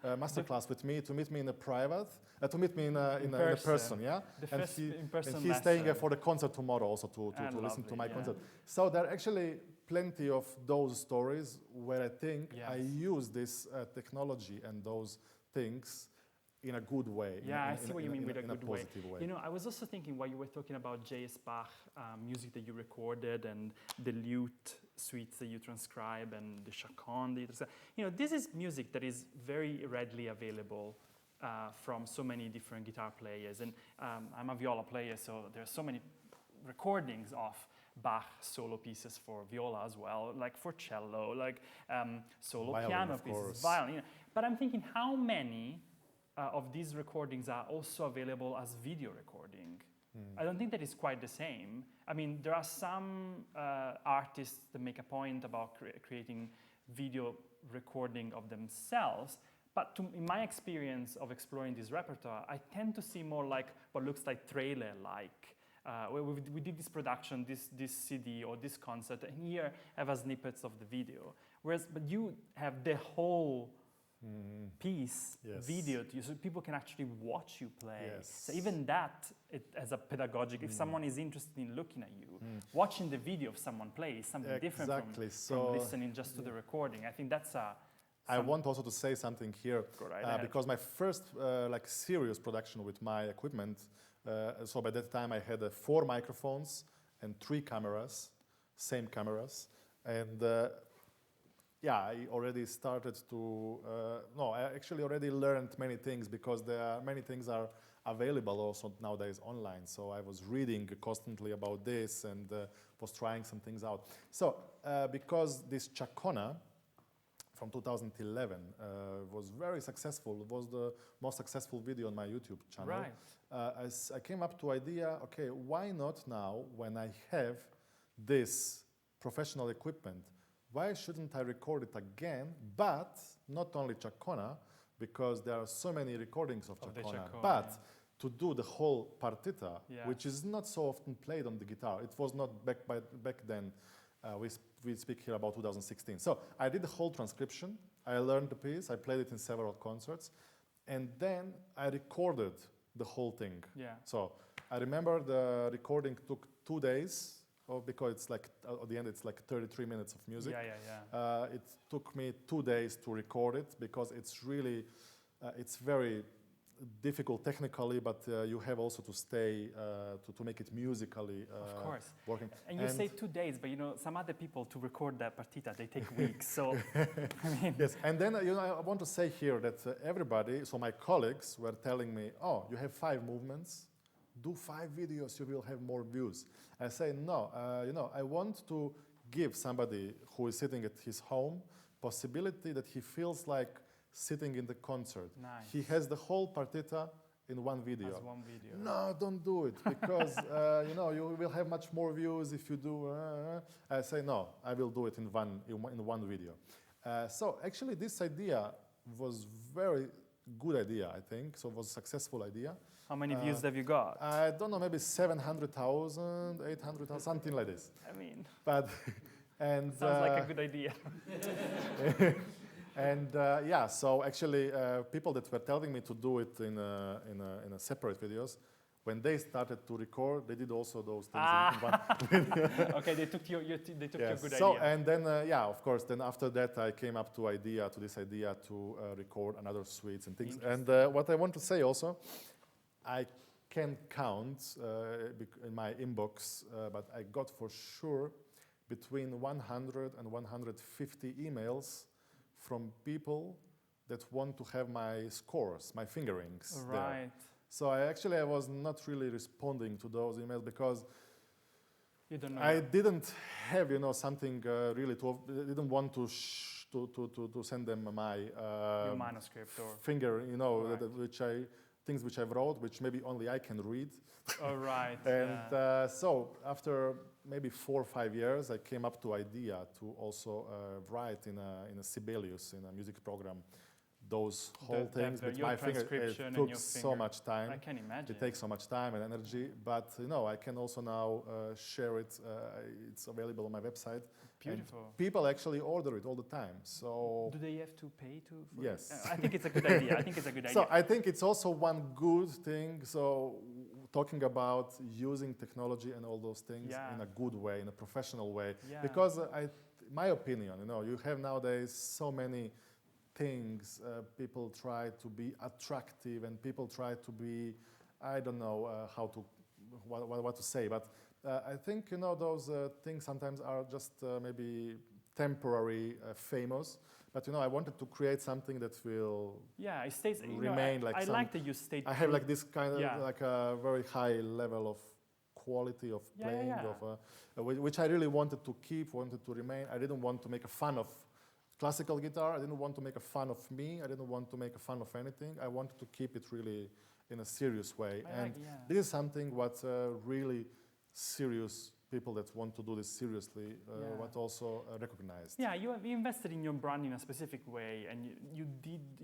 [SPEAKER 1] masterclass with me, to meet me in a private, to meet me in a person, yeah?
[SPEAKER 2] The
[SPEAKER 1] And,
[SPEAKER 2] first in-person
[SPEAKER 1] and he's staying
[SPEAKER 2] lesson.
[SPEAKER 1] for the concert tomorrow also to listen to
[SPEAKER 2] Lovely,
[SPEAKER 1] my
[SPEAKER 2] yeah.
[SPEAKER 1] concert. So there are actually plenty of those stories where I think
[SPEAKER 2] Yes.
[SPEAKER 1] I use this technology and those things in a good way.
[SPEAKER 2] Yeah, I see what you mean with a good way.
[SPEAKER 1] positive way.
[SPEAKER 2] You know, I was also thinking while you were talking about J.S. Bach music that you recorded and the lute suites that you transcribe and the chaconne that you transcribe. You know, this is music that is very readily available from so many different guitar players. And I'm a viola player, so there are so many recordings of Bach solo pieces for viola as well, like for cello, like solo
[SPEAKER 1] Violin,
[SPEAKER 2] piano
[SPEAKER 1] of
[SPEAKER 2] pieces,
[SPEAKER 1] course.
[SPEAKER 2] violin. You know. But I'm thinking how many of these recordings are also available as video recording. I don't think that is quite the same. I mean, there are some artists that make a point about creating video recording of themselves, but in my experience of exploring this repertoire, I tend to see more like what looks like trailer-like. We did this production, this CD or this concert, and here I have snippets of the video. But you have the whole piece
[SPEAKER 1] Yes.
[SPEAKER 2] video to you, so people can actually watch you play.
[SPEAKER 1] Yes.
[SPEAKER 2] So even that, as a pedagogic, if someone is interested in looking at you, watching the video of someone play is something different from listening just to the recording. I think that's
[SPEAKER 1] I want also to say something here,
[SPEAKER 2] Go right ahead.
[SPEAKER 1] because my first like serious production with my equipment, so by that time I had 4 microphones and 3 cameras, same cameras, and yeah, I already started to, no, I actually already learned many things because many things are available also nowadays online. So I was reading constantly about this and was trying some things out. So because this Chacona from 2011 was very successful, it was the most successful video on my YouTube channel.
[SPEAKER 2] Right.
[SPEAKER 1] I came up to idea, okay, why not now when I have this professional equipment, why shouldn't I record it again, but not only Chacona, because there are so many recordings of Chacona, but to do the whole partita, which is not so often played on the guitar. It was not back then. We speak here about 2016. So I did the whole transcription. I learned the piece. I played it in several concerts. And then I recorded the whole thing.
[SPEAKER 2] Yeah.
[SPEAKER 1] So I remember the recording took 2 days. Because it's like, at the end, it's like 33 minutes of music. It took me 2 days to record it because it's really, it's very difficult technically, but you have also to stay, to make it musically
[SPEAKER 2] of course.
[SPEAKER 1] Working.
[SPEAKER 2] And you say 2 days, but you know, some other people to record that partita, they take weeks, so, I mean.
[SPEAKER 1] Yes, and then, you know, I want to say here that everybody, so my colleagues were telling me, oh, you have 5 movements, do 5 videos, you will have more views. I say, no, you know, I want to give somebody who is sitting at his home possibility that he feels like sitting in the concert.
[SPEAKER 2] Nice.
[SPEAKER 1] He has the whole partita in one video.
[SPEAKER 2] As one video.
[SPEAKER 1] No, don't do it, because you know, you will have much more views if you do. I say, no, I will do it in one video. So actually this idea was very good idea, I think. So it was a successful idea.
[SPEAKER 2] How many views have you got?
[SPEAKER 1] I don't know, maybe 700,000, 800,000, something like this.
[SPEAKER 2] I mean,
[SPEAKER 1] but and
[SPEAKER 2] sounds like a good idea.
[SPEAKER 1] And yeah, so actually, people that were telling me to do it in a separate videos, when they started to record, they did also those things in one video.
[SPEAKER 2] Okay, they took your good
[SPEAKER 1] so,
[SPEAKER 2] idea.
[SPEAKER 1] and then, yeah, of course, then after that, I came up to this idea to record another suites and things. And what I want to say also, I can count in my inbox, but I got for sure between 100 and 150 emails from people that want to have my scores, my fingerings
[SPEAKER 2] Right.
[SPEAKER 1] there. So I was not really responding to those emails because
[SPEAKER 2] You don't know.
[SPEAKER 1] I didn't have, something really didn't want to to send them my
[SPEAKER 2] your manuscript or
[SPEAKER 1] finger,
[SPEAKER 2] Right.
[SPEAKER 1] things which I wrote, which maybe only I can read.
[SPEAKER 2] oh right.
[SPEAKER 1] And
[SPEAKER 2] yeah.
[SPEAKER 1] so after maybe 4 or 5 years, I came up to idea to also write in a Sibelius, in a music program, those whole things with
[SPEAKER 2] your
[SPEAKER 1] my finger. It
[SPEAKER 2] transcription and
[SPEAKER 1] took
[SPEAKER 2] your
[SPEAKER 1] so
[SPEAKER 2] finger.
[SPEAKER 1] much time.
[SPEAKER 2] I can imagine.
[SPEAKER 1] It takes so much time and energy, but I can also now share it. It's available on my website.
[SPEAKER 2] Beautiful.
[SPEAKER 1] And people actually order it all the time. So
[SPEAKER 2] do they have to pay to? For
[SPEAKER 1] yes.
[SPEAKER 2] I think it's a good idea. I think it's a good idea.
[SPEAKER 1] So I think it's also one good thing. So talking about using technology and all those things
[SPEAKER 2] Yeah.
[SPEAKER 1] in a good way, in a professional way,
[SPEAKER 2] Yeah.
[SPEAKER 1] because my opinion, you have nowadays so many things. People try to be attractive, and people try to be, I don't know what to say, but I think those things sometimes are just maybe temporary, famous. But I wanted to create something that will
[SPEAKER 2] yeah, it stays.
[SPEAKER 1] remain like
[SPEAKER 2] I
[SPEAKER 1] some.
[SPEAKER 2] like that you stayed.
[SPEAKER 1] I have like this kind of
[SPEAKER 2] Yeah.
[SPEAKER 1] like a very high level of quality of
[SPEAKER 2] Yeah,
[SPEAKER 1] playing,
[SPEAKER 2] yeah.
[SPEAKER 1] which I really wanted to keep, wanted to remain. I didn't want to make a fun of classical guitar. I didn't want to make a fun of me. I didn't want to make a fun of anything. I wanted to keep it really in a serious way. This is something what really serious people that want to do this seriously what also recognized.
[SPEAKER 2] Yeah, you invested in your brand in a specific way, and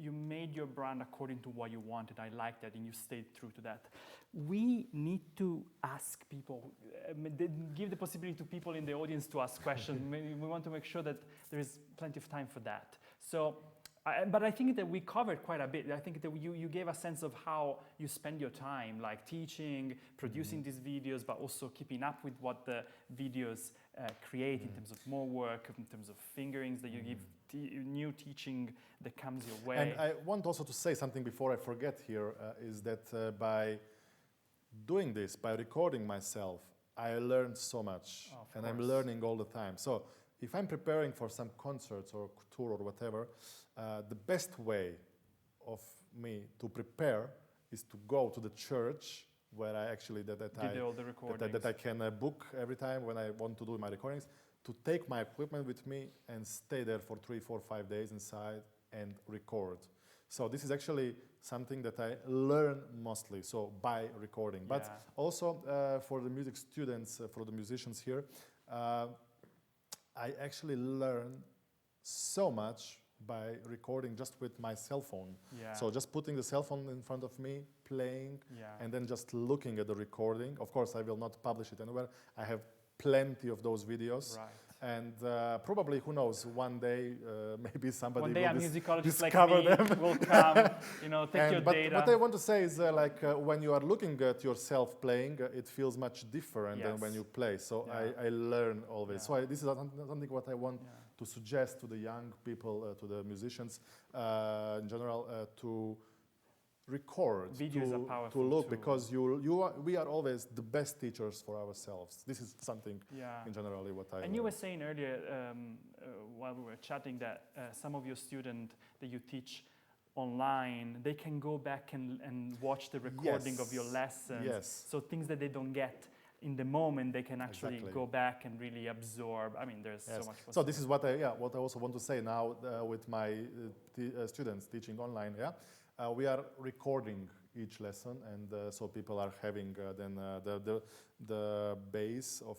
[SPEAKER 2] you made your brand according to what you wanted. I like that, and you stayed true to that. We need to ask people, give the possibility to people in the audience to ask questions. We want to make sure that there is plenty of time for that. So, but I think that we covered quite a bit. I think that you gave a sense of how you spend your time, like teaching, producing these videos, but also keeping up with what the videos create in terms of more work, in terms of fingerings that you give, new teaching that comes your way.
[SPEAKER 1] And I want also to say something before I forget here, is that by doing this, by recording myself, I learned so much, and I'm learning all the time. So if I'm preparing for some concerts or tour or whatever, the best way of me to prepare is to go to the church where I actually
[SPEAKER 2] all the recordings.
[SPEAKER 1] that I can book every time when I want to do my recordings, to take my equipment with me and stay there for 3, 4, 5 days inside and record. So this is actually something that I learn mostly, so by recording. But also for the music students, for the musicians here, I actually learn so much by recording just with my cell phone.
[SPEAKER 2] Yeah.
[SPEAKER 1] So just putting the cell phone in front of me, playing, and then just looking at the recording. Of course, I will not publish it anywhere. I have plenty of those videos.
[SPEAKER 2] Right.
[SPEAKER 1] And probably, who knows, one day maybe somebody
[SPEAKER 2] one day
[SPEAKER 1] will
[SPEAKER 2] a musicologist
[SPEAKER 1] discover
[SPEAKER 2] like me
[SPEAKER 1] them.
[SPEAKER 2] will come, take your
[SPEAKER 1] but
[SPEAKER 2] data.
[SPEAKER 1] What I want to say is when you are looking at yourself playing, it feels much different than when you play. So I learn always. So this is something what I want to suggest to the young people, to the musicians in general, to record,
[SPEAKER 2] videos are powerful
[SPEAKER 1] to look,
[SPEAKER 2] too.
[SPEAKER 1] because we are always the best teachers for ourselves. This is something in generally what I.
[SPEAKER 2] And you were saying earlier while we were chatting that some of your students that you teach online, they can go back and watch the recording of your lessons.
[SPEAKER 1] Yes.
[SPEAKER 2] So things that they don't get in the moment, they can actually go back and really absorb. I mean, there's so much.
[SPEAKER 1] So this is what I also want to say now with my students teaching online. We are recording each lesson, and so people are having then the base of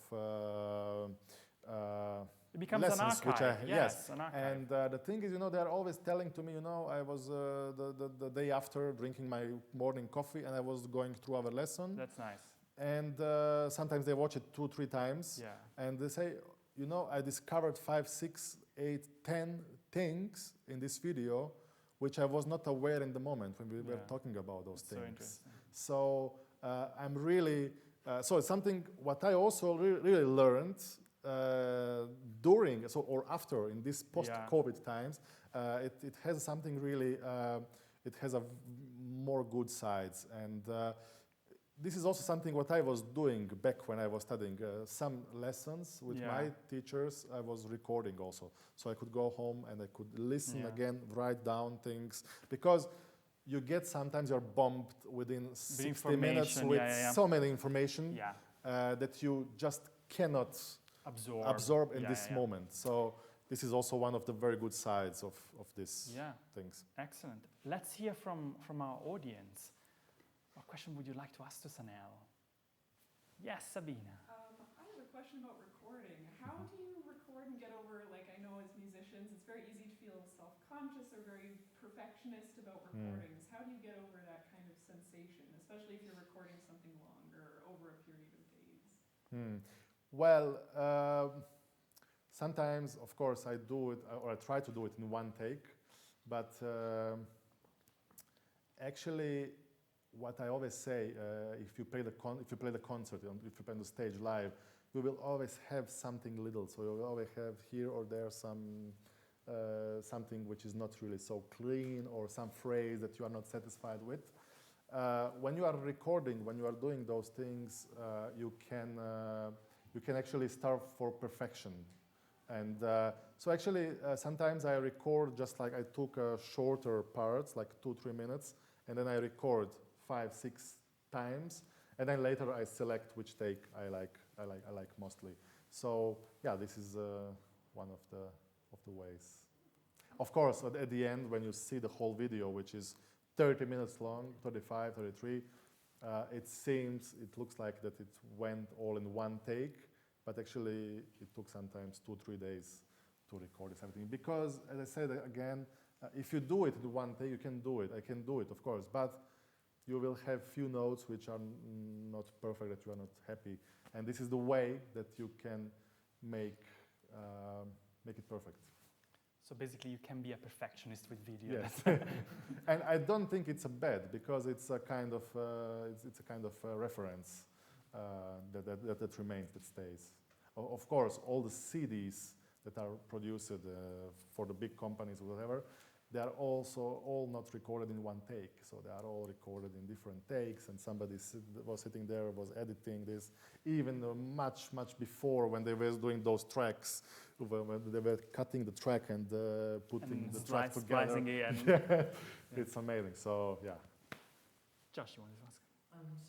[SPEAKER 2] it becomes
[SPEAKER 1] lessons,
[SPEAKER 2] an archive.
[SPEAKER 1] which
[SPEAKER 2] an archive.
[SPEAKER 1] And the thing is, they're always telling to me, I was the day after drinking my morning coffee, and I was going through our lesson.
[SPEAKER 2] That's nice.
[SPEAKER 1] And sometimes they watch it 2, 3 times, and they say, I discovered 5, 6, 8, 10 things in this video which I was not aware in the moment when we were talking about those things. So I'm really, so it's something what I also really learned during, or after, in this post-COVID times, it has something really, it has a more good sides. And this is also something what I was doing back when I was studying. Some lessons with my teachers, I was recording also. So I could go home and I could listen again, write down things. Because you get sometimes you're bombed within 60 minutes with so many information that you just cannot absorb in this moment. So this is also one of the very good sides of these things.
[SPEAKER 2] Excellent. Let's hear from our audience. What question would you like to ask to Sanel? Yes, Sabina.
[SPEAKER 4] I have a question about recording. How do you record and get over, like, I know as musicians, it's very easy to feel self-conscious or very perfectionist about recordings. How do you get over that kind of sensation, especially if you're recording something longer over a period of days?
[SPEAKER 1] Well, sometimes, of course, I do it, or I try to do it in one take, but actually, what I always say, if you play the concert, if you play on the stage live, you will always have something little. So you will always have here or there something which is not really so clean, or some phrase that you are not satisfied with. When you are recording, when you are doing those things, you can actually starve for perfection. And so actually, sometimes I record just like I took shorter parts, like 2-3 minutes, and then I record 5-6 times, and then later I select which take I like mostly. So yeah, this is one of the ways. Of course, at the end, when you see the whole video, which is 30 minutes long, 35, 33, it looks like that it went all in one take, but actually it took sometimes 2-3 days to record everything. Because, as I said again, if you do it in one take, you can do it. I can do it, of course, but you will have few notes which are not perfect, that you are not happy. And this is the way that you can make it perfect.
[SPEAKER 2] So basically, you can be a perfectionist with video.
[SPEAKER 1] Yes, and I don't think it's a bad, because it's a kind of reference that remains, that stays. Of course, all the CDs that are produced for the big companies or whatever, they are also all not recorded in one take. So they are all recorded in different takes, and somebody was sitting there, was editing this, even much before, when they were doing those tracks, when they were cutting the track and putting the track together.
[SPEAKER 2] It
[SPEAKER 1] It's amazing. So yeah.
[SPEAKER 2] Josh, you wanted to ask?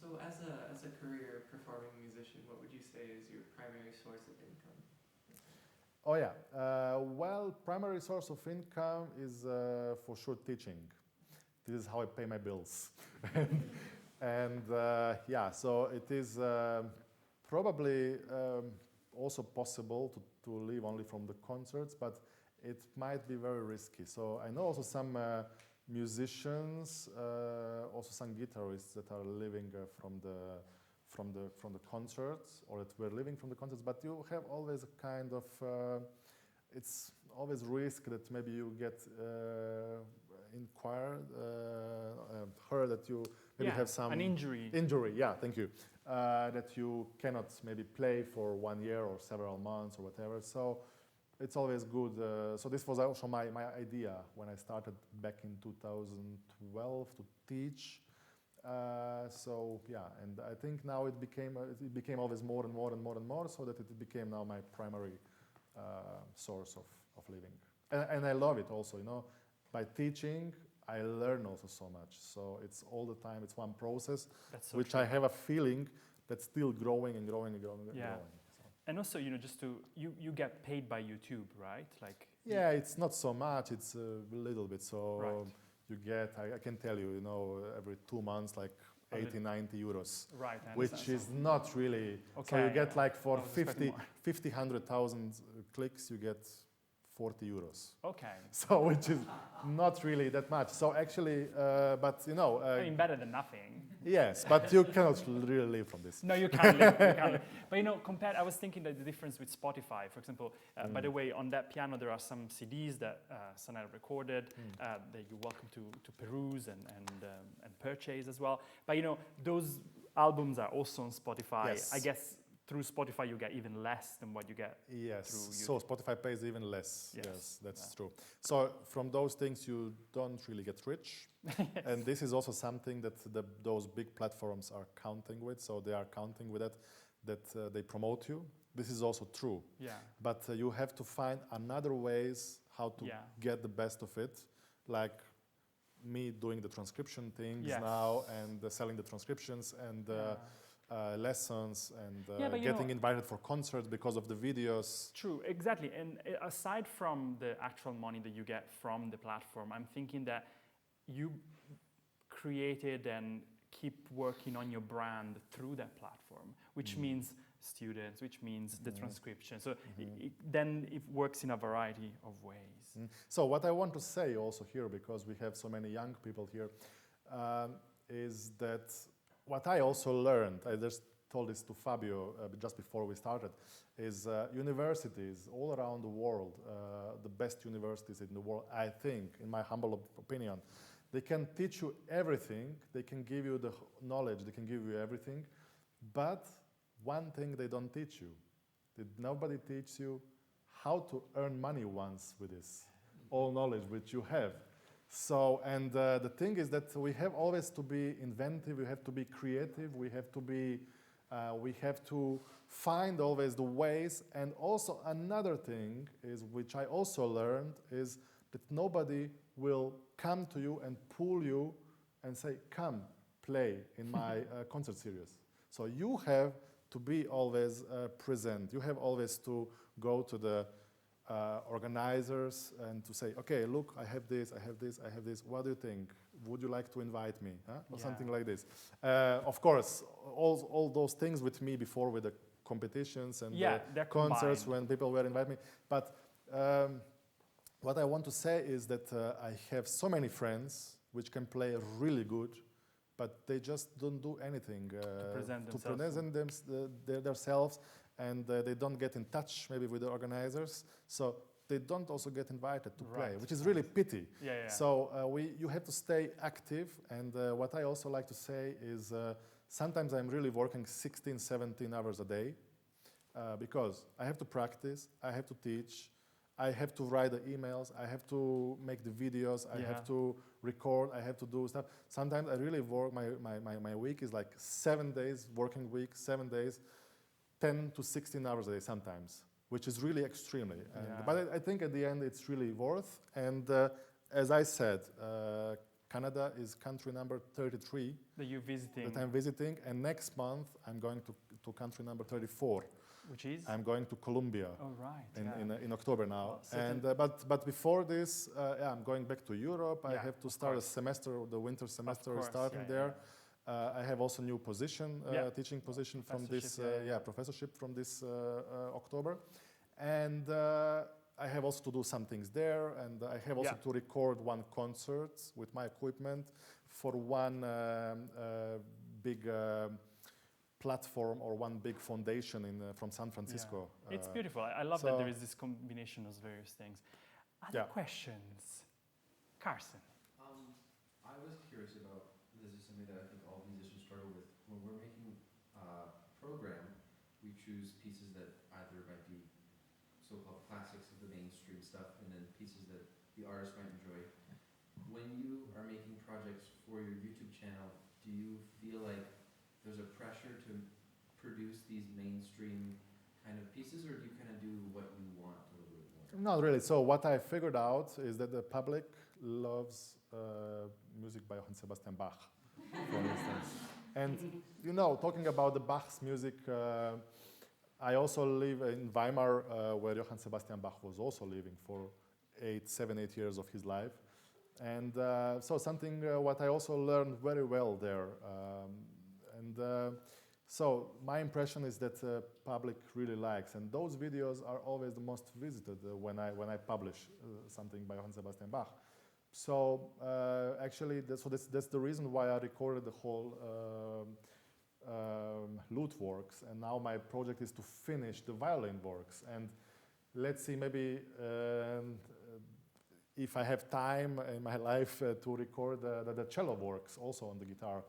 [SPEAKER 5] So as a career performing musician, what would you say is your primary source of income?
[SPEAKER 1] Oh yeah, well, primary source of income is for sure teaching. This is how I pay my bills. And yeah, so it is probably also possible to live only from the concerts, but it might be very risky. So I know also some musicians, also some guitarists that are living from the concerts, or that were living from the concerts, but you have always a kind of, it's always risk that maybe you get heard that you maybe have some
[SPEAKER 2] an injury.
[SPEAKER 1] Injury, yeah, thank you. That you cannot maybe play for 1 year or several months or whatever. So it's always good. So this was also my idea when I started back in 2012 to teach. So yeah, and I think now it became always more and more and more and more, so that it became now my primary source of living. And I love it also, you know. By teaching, I learn also so much. So it's all the time, it's one process,
[SPEAKER 2] So
[SPEAKER 1] which
[SPEAKER 2] true.
[SPEAKER 1] I have a feeling that's still growing and growing and growing and growing. So.
[SPEAKER 2] And also, you know, you get paid by YouTube, right? Like.
[SPEAKER 1] Yeah, it's not so much, it's a little bit. So
[SPEAKER 2] Right.
[SPEAKER 1] you get, I can tell you, you know, every 2 months, like 80, 90 euros.
[SPEAKER 2] Right. I
[SPEAKER 1] Which
[SPEAKER 2] understand.
[SPEAKER 1] is not really,
[SPEAKER 2] Okay,
[SPEAKER 1] so you get like for
[SPEAKER 2] I was expecting
[SPEAKER 1] 100,000 clicks, you get 40 euros.
[SPEAKER 2] Okay.
[SPEAKER 1] So which is not really that much. So actually, but you know.
[SPEAKER 2] I mean, better than nothing.
[SPEAKER 1] Yes, but you cannot really live from this.
[SPEAKER 2] No, you can't live. You can't live. But you know, I was thinking that the difference with Spotify, for example, by the way, on that piano there are some CDs that Sanel recorded that you're welcome to peruse and purchase as well. But you know, those albums are also on Spotify.
[SPEAKER 1] Yes.
[SPEAKER 2] I guess through Spotify you get even less than what you get
[SPEAKER 1] Yes,
[SPEAKER 2] through
[SPEAKER 1] so Spotify pays even less.
[SPEAKER 2] Yes.
[SPEAKER 1] Yes, that's true. So from those things you don't really get rich.
[SPEAKER 2] Yes.
[SPEAKER 1] And this is also something that those big platforms are counting with. So they are counting with that they promote you. This is also true.
[SPEAKER 2] Yeah.
[SPEAKER 1] But you have to find another ways how to get the best of it. Like me doing the transcription things now and selling the transcriptions and lessons and
[SPEAKER 2] Yeah, but you
[SPEAKER 1] getting
[SPEAKER 2] know-
[SPEAKER 1] invited for concerts because of the videos.
[SPEAKER 2] True, exactly. And aside from the actual money that you get from the platform, I'm thinking that you created and keep working on your brand through that platform, which means students, which means the transcription. So then it works in a variety of ways.
[SPEAKER 1] So what I want to say also here, because we have so many young people here, is that what I also learned, I just told this to Fabio just before we started, is universities all around the world, the best universities in the world, I think, in my humble opinion, they can teach you everything, they can give you the knowledge, they can give you everything, but one thing they don't teach you, that nobody teaches you how to earn money once with this, all knowledge which you have. So, and the thing is that we have always to be inventive, we have to be creative, we have to find always the ways. And also another thing is, which I also learned, is that nobody will come to you and pull you and say, come play in my concert series. So you have to be always present. You have always to go to the organizers and to say, okay, look, I have this, I have this, I have this. What do you think? Would you like to invite me? Huh? Or something like this. Of course, all those things with me before, with the competitions and the concerts
[SPEAKER 2] combined.
[SPEAKER 1] when people were inviting me. But what I want to say is that I have so many friends which can play really good, but they just don't do anything to present themselves, and they don't get in touch maybe with the organizers, so they don't also get invited to play, which is really pity. So you have to stay active, and what I also like to say is sometimes I'm really working 16, 17 hours a day because I have to practice, I have to teach, I have to write the emails, I have to make the videos, I have to record, I have to do stuff. Sometimes I really work, my week is like 7 days, working week, 7 days, 10 to 16 hours a day sometimes, which is really extremely. But I think at the end it's really worth. And as I said, Canada is country number 33
[SPEAKER 2] that you're visiting.
[SPEAKER 1] That I'm visiting, and next month I'm going to country number 34.
[SPEAKER 2] Which is?
[SPEAKER 1] I'm going to Colombia.
[SPEAKER 2] Oh, right.
[SPEAKER 1] In October now.
[SPEAKER 2] So
[SPEAKER 1] and but before this, I'm going back to Europe. I have to start a semester, the winter semester is starting there. I have also new position, teaching position from this, professorship from this October. And I have also to do some things there, and I have also to record one concert with my equipment for one big platform or one big foundation from San Francisco.
[SPEAKER 2] It's beautiful. I love that there is this combination of various things. Other questions? Carson.
[SPEAKER 6] I was curious about, this is something that I think all musicians struggle with. When we're making a program, we choose pieces that either might be so-called classics of the mainstream stuff, and then pieces that the artist might enjoy. When you are making projects for your YouTube channel, do you feel like there's a pressure to produce these mainstream kind of pieces, or do you kind of do what you want a little bit more?
[SPEAKER 1] Not really. So what I figured out is that the public loves music by Johann Sebastian Bach, for instance. And you know, talking about the Bach's music, I also live in Weimar, where Johann Sebastian Bach was also living for 7, 8 years of his life. And so something what I also learned very well there. So my impression is that public really likes, and those videos are always the most visited when I publish something by Johann Sebastian Bach. So actually, that's the reason why I recorded the whole lute works, and now my project is to finish the violin works. And let's see, maybe if I have time in my life to record the cello works also on the guitar.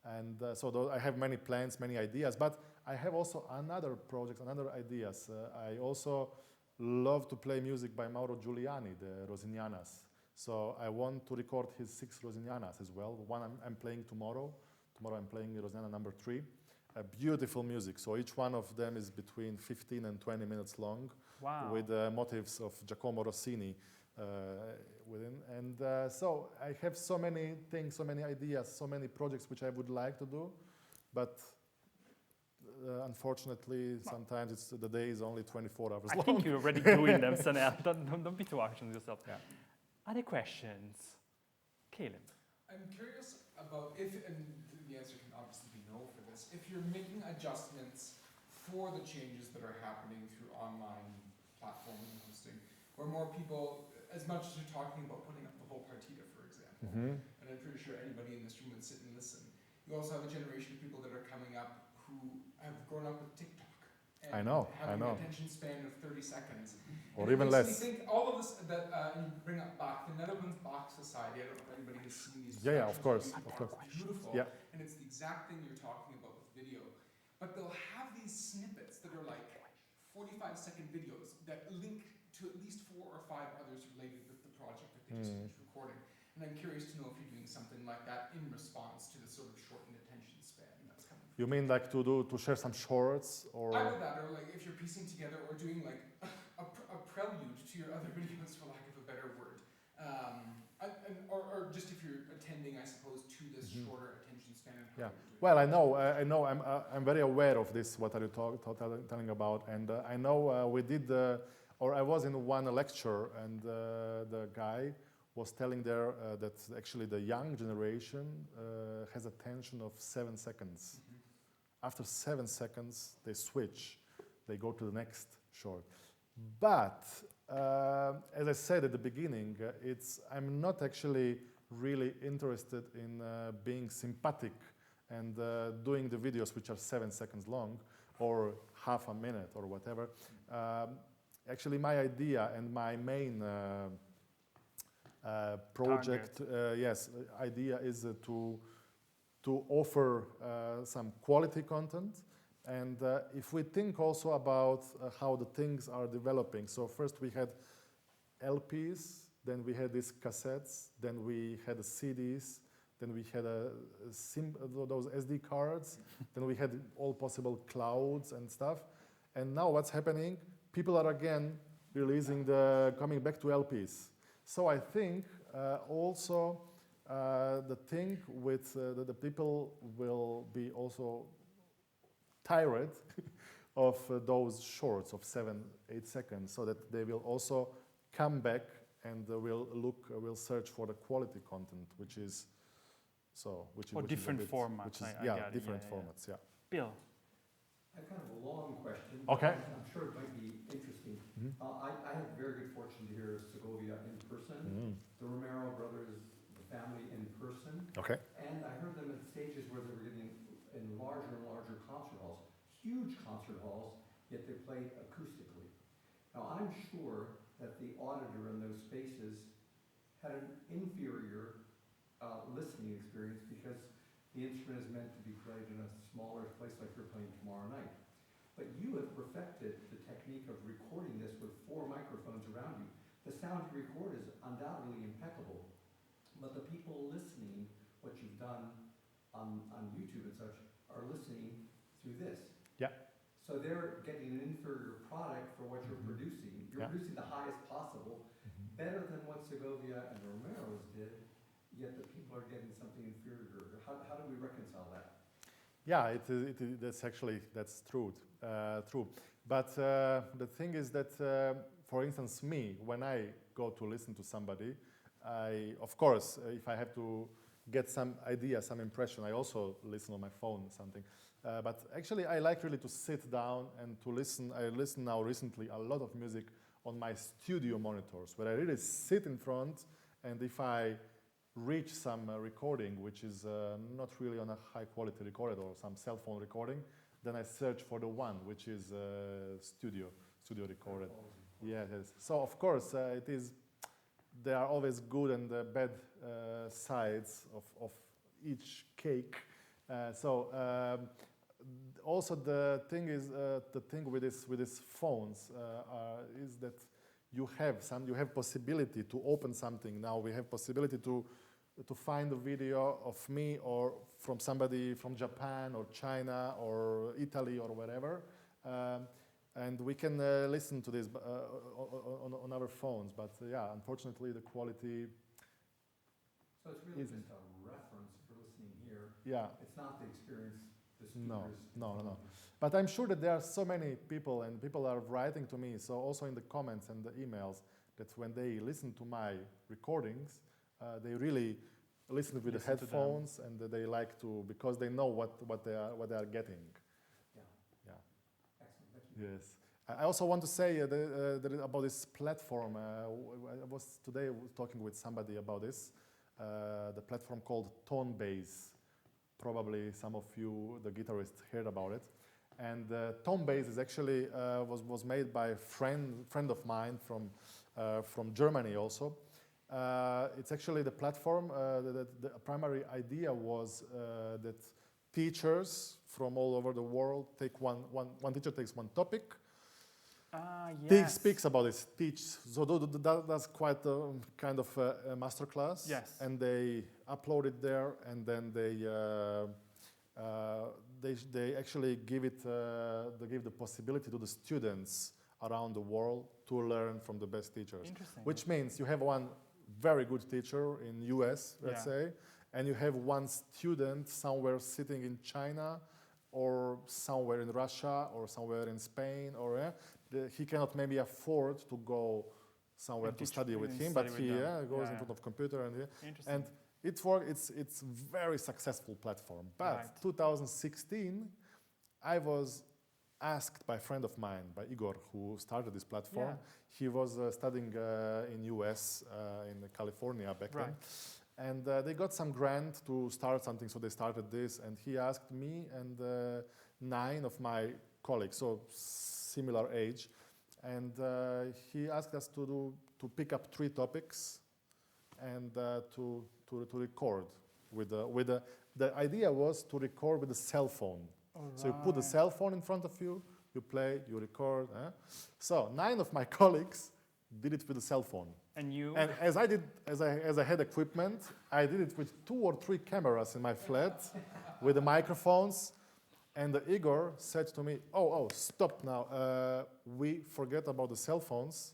[SPEAKER 1] And so I have many plans, many ideas, but I have also another projects, another ideas. I also love to play music by Mauro Giuliani, the Rosignana's. So I want to record his 6 Rosignana's as well. One I'm playing tomorrow. Tomorrow I'm playing Rosignana number 3. Beautiful music. So each one of them is between 15 and 20 minutes long.
[SPEAKER 2] Wow.
[SPEAKER 1] With motifs of Giacomo Rossini within. And so I have so many things, so many ideas, so many projects which I would like to do, but unfortunately, sometimes the day is only 24 hours
[SPEAKER 2] I
[SPEAKER 1] long.
[SPEAKER 2] think you're already doing them, Sanel. Don't be too harsh on yourself.
[SPEAKER 1] Yeah.
[SPEAKER 2] Other questions? Caleb.
[SPEAKER 7] I'm curious about if, and the answer can obviously be no for this, if you're making adjustments for the changes that are happening through online platforms and hosting, where more people, as much as you're talking about putting up the whole partita, for example, and I'm pretty sure anybody in this room would sit and listen, you also have a generation of people that are coming up who have grown up with TikTok. And having an attention span of 30 seconds.
[SPEAKER 1] Or
[SPEAKER 7] and
[SPEAKER 1] even
[SPEAKER 7] it makes
[SPEAKER 1] less.
[SPEAKER 7] me think all of this, that and you bring up Bach, the Netherlands Bach Society, I don't know if anybody has seen these.
[SPEAKER 1] Yeah, of course,
[SPEAKER 7] It's
[SPEAKER 1] of course.
[SPEAKER 7] beautiful,
[SPEAKER 1] Yeah.
[SPEAKER 7] and it's the exact thing you're talking about with video. But they'll have these snippets that are like 45-second videos that link to at least 4 or 5 others related with the project that they just finished recording. And I'm curious to know if you're doing something like that in response to the sort of shortened attention span that's coming.
[SPEAKER 1] You mean like to share some shorts or?
[SPEAKER 7] Either that, or like if you're piecing together or doing like a prelude to your other videos, for lack of a better word, or just if you're attending, I suppose, to this shorter attention span. And how you're doing
[SPEAKER 1] Well, I know. I'm very aware of this. What are you telling about? And I know we did, or I was in one lecture, and the guy was telling there that actually the young generation has attention of 7 seconds. After 7 seconds, they switch. They go to the next short. But as I said at the beginning, I'm not actually really interested in being sympathetic and doing the videos which are 7 seconds long or half a minute or whatever. Actually, my idea and my main project, idea is to offer some quality content. And if we think also about how the things are developing, so first we had LPs, then we had these cassettes, then we had CDs, then we had those SD cards, then we had all possible clouds and stuff. And now what's happening? People are again coming back to LPs. So I think also the thing with the people will be also tired of those shorts of 7-8 seconds, so that they will also come back and will search for the quality content, which is
[SPEAKER 2] different formats.
[SPEAKER 1] Different formats. Yeah.
[SPEAKER 2] Bill.
[SPEAKER 8] I have kind of a long question.
[SPEAKER 1] Okay.
[SPEAKER 8] I'm sure it might be interesting. I had the very good fortune to hear Segovia in person, the Romero brothers, the family in person.
[SPEAKER 1] Okay.
[SPEAKER 8] And I heard them at stages where they were getting in larger and larger concert halls, huge concert halls, yet they played acoustically. Now I'm sure that the auditor in those spaces had an inferior listening experience because the instrument is meant to be played in a smaller place like you're playing tomorrow night. But you have perfected the technique of recording this with 4 microphones around you. The sound you record is undoubtedly impeccable, but the people listening, what you've done on YouTube and such, are listening through this.
[SPEAKER 1] Yeah.
[SPEAKER 8] So they're getting an inferior product for what you're producing. You're producing the highest possible, better than what Segovia and the Romeros did, yet the people are getting something inferior. How do we reconcile that?
[SPEAKER 1] Yeah, that's true. True. But the thing is that, for instance, me, when I go to listen to somebody, of course, if I have to get some idea, some impression, I also listen on my phone or something. But actually, I like really to sit down and to listen. I listen now recently a lot of music on my studio monitors, where I really sit in front, and if I reach some recording, which is not really on a high quality recorder or some cell phone recording, then I search for the one which is studio recorded. Yeah, yes. So of course there are always good and bad sides of each cake. Also the thing is the thing with these phones is that you have possibility to open something. Now we have possibility to find a video of me or from somebody from Japan or China or Italy or wherever, and we can listen to this on our phones. But yeah, unfortunately, the quality.
[SPEAKER 8] So it's really just a reference for listening here.
[SPEAKER 1] Yeah.
[SPEAKER 8] It's not the experience the
[SPEAKER 1] No,
[SPEAKER 8] speakers.
[SPEAKER 1] no. But I'm sure that there are so many people, and people are writing to me, so also in the comments and the emails, that when they listen to my recordings, they really listen with the
[SPEAKER 2] Listen to them.
[SPEAKER 1] headphones, and they like to, because they know what they are getting.
[SPEAKER 8] Yeah.
[SPEAKER 1] Yeah.
[SPEAKER 8] Excellent, thank you.
[SPEAKER 1] Yes. I also want to say about this platform. I was today talking with somebody about this, the platform called Tonebase. Probably some of you, the guitarists, heard about it. And Tonebase is actually was made by a friend of mine from Germany also. It's actually the platform. The primary idea was that teachers from all over the world take one teacher takes one topic.
[SPEAKER 2] Yes.
[SPEAKER 1] Speaks about it, teaches. So that's quite a kind of a masterclass.
[SPEAKER 2] Yes.
[SPEAKER 1] And they upload it there, and then they actually give the possibility to the students around the world to learn from the best teachers.
[SPEAKER 2] Interesting.
[SPEAKER 1] Which means you have one very good teacher in US, let's say, and you have one student somewhere sitting in China or somewhere in Russia or somewhere in Spain, or he cannot maybe afford to go somewhere to study with him, but he goes in front of computer and it's very successful platform. But 2016, I was asked by a friend of mine, by Igor, who started this platform. He was studying in US, in California back then. And they got some grant to start something, so they started this. And he asked me and 9 of my colleagues, so similar age, and he asked us to pick up 3 topics and to record with the idea was to record with a cell phone. So you put the cell phone in front of you, you play, you record. So 9 of my colleagues did it with a cell phone.
[SPEAKER 2] And you?
[SPEAKER 1] And as I had equipment, I did it with 2 or 3 cameras in my flat with the microphones. And Igor said to me, oh, stop now. We forget about the cell phones.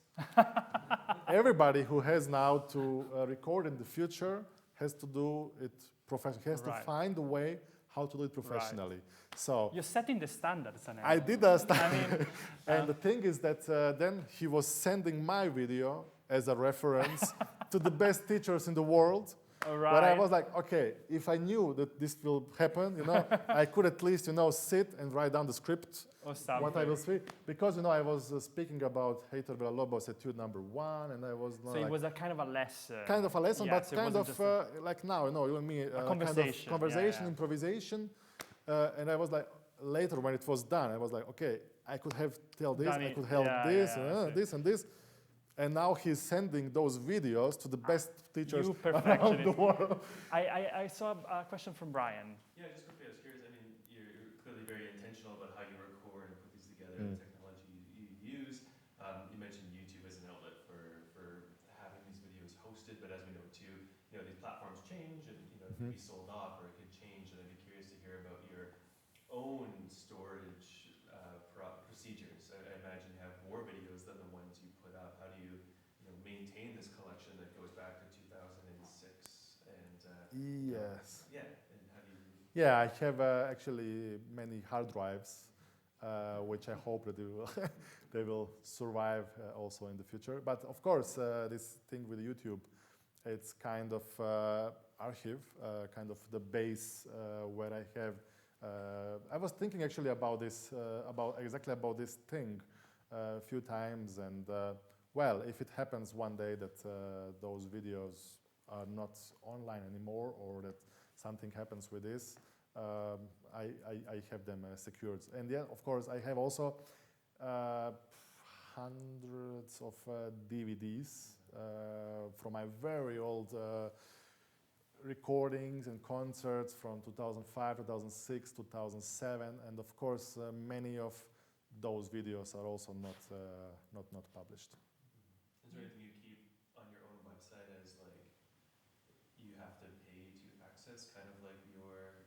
[SPEAKER 1] Everybody who has now to record in the future has to do it professionally. He has to find a way how to do it professionally. So
[SPEAKER 2] you're setting the standards.
[SPEAKER 1] I did the standard. And the thing is that then he was sending my video as a reference to the best teachers in the world. But I was like, okay, if I knew that this will happen, I could at least, sit and write down the script, what I will speak. Because, I was speaking about Heitor Villalobos Etude number 1, and I was
[SPEAKER 2] so it was a kind of a lesson.
[SPEAKER 1] Kind of a lesson, but kind of like now, you and me,
[SPEAKER 2] a conversation,
[SPEAKER 1] kind of conversation, improvisation. And I was like, later when it was done, I was like, okay, I could have tell this, I could help this, this and this. And now he's sending those videos to the best teachers around the world.
[SPEAKER 2] I saw a question from Brian.
[SPEAKER 9] Yeah, just quickly, I was curious. I mean, you're clearly very intentional about how you record and put these together, the technology you use. You mentioned YouTube as an outlet for having these videos hosted, but as we know too, these platforms change and it can be sold off or it could change. And I'd be curious to hear about your own storage procedures. I imagine you have more videos than the ones you put up. How do you maintain this collection that goes back to 2006? And
[SPEAKER 1] yes.
[SPEAKER 9] Yeah, and how do you?
[SPEAKER 1] Yeah, I have actually many hard drives, which I hope that they will survive also in the future. But of course, this thing with YouTube, it's kind of archive, kind of the base where I have. I was thinking actually about this, exactly about this thing a few times, and well, if it happens one day that those videos are not online anymore, or that something happens with this, I have them secured. And yeah, of course, I have also hundreds of DVDs from my very old recordings and concerts from 2005, 2006, 2007, and of course many of those videos are also not published.
[SPEAKER 9] Is there anything you keep on your own website as like you have to pay to access, kind of like your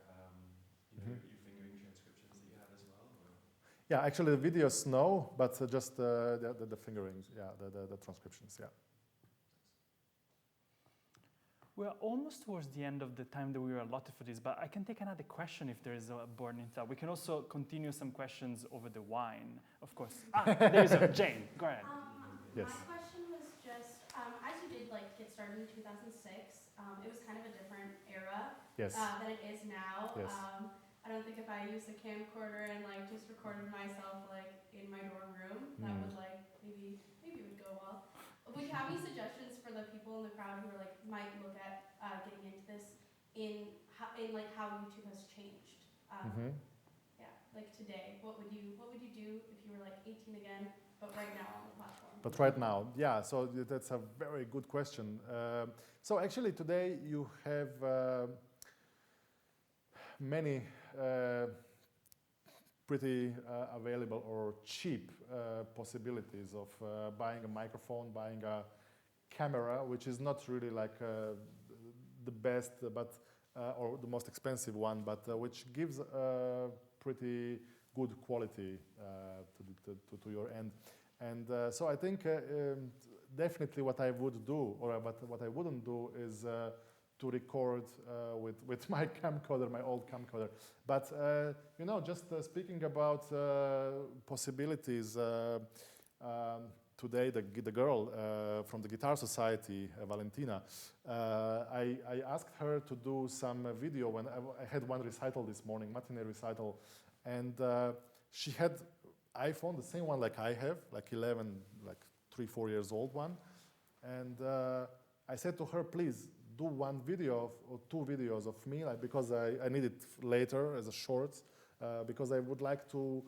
[SPEAKER 9] your fingering transcriptions that you have as well? Or?
[SPEAKER 1] Yeah, actually the videos no, but just the fingerings, the transcriptions, yeah.
[SPEAKER 2] We're almost towards the end of the time that we were allotted for this, but I can take another question if there is a burning thought. We can also continue some questions over the wine, of course. There's a Jane. Go ahead.
[SPEAKER 1] Yes.
[SPEAKER 10] My question was just, as you did like get started in 2006, it was kind of a different era
[SPEAKER 1] Yes.
[SPEAKER 10] than it is now.
[SPEAKER 1] Yes.
[SPEAKER 10] I don't think if I used a camcorder and like just recorded myself like in my dorm room, that would like maybe it would go well. Would you have any suggestions for the people in the crowd who are like might look at getting into this in like how YouTube has changed? Yeah, like today, what would you do if you were like 18 again, but right now on the platform?
[SPEAKER 1] But right now, yeah, so that's a very good question. So actually today you have many pretty available or cheap possibilities of buying a microphone, buying a camera, which is not really like the best but or the most expensive one, but which gives pretty good quality to your end. And so I think definitely what I would do, or what I wouldn't do, is to record with my camcorder, my old camcorder. But you know, just speaking about possibilities, today the girl from the Guitar Society, Valentina, I asked her to do some video when I had one recital this morning, matinee recital, and she had iPhone, the same one like I have, like 11, like 3-4 years old one, and I said to her, please do one video or 2 videos of me, like, because I need it later as a short, because I would like to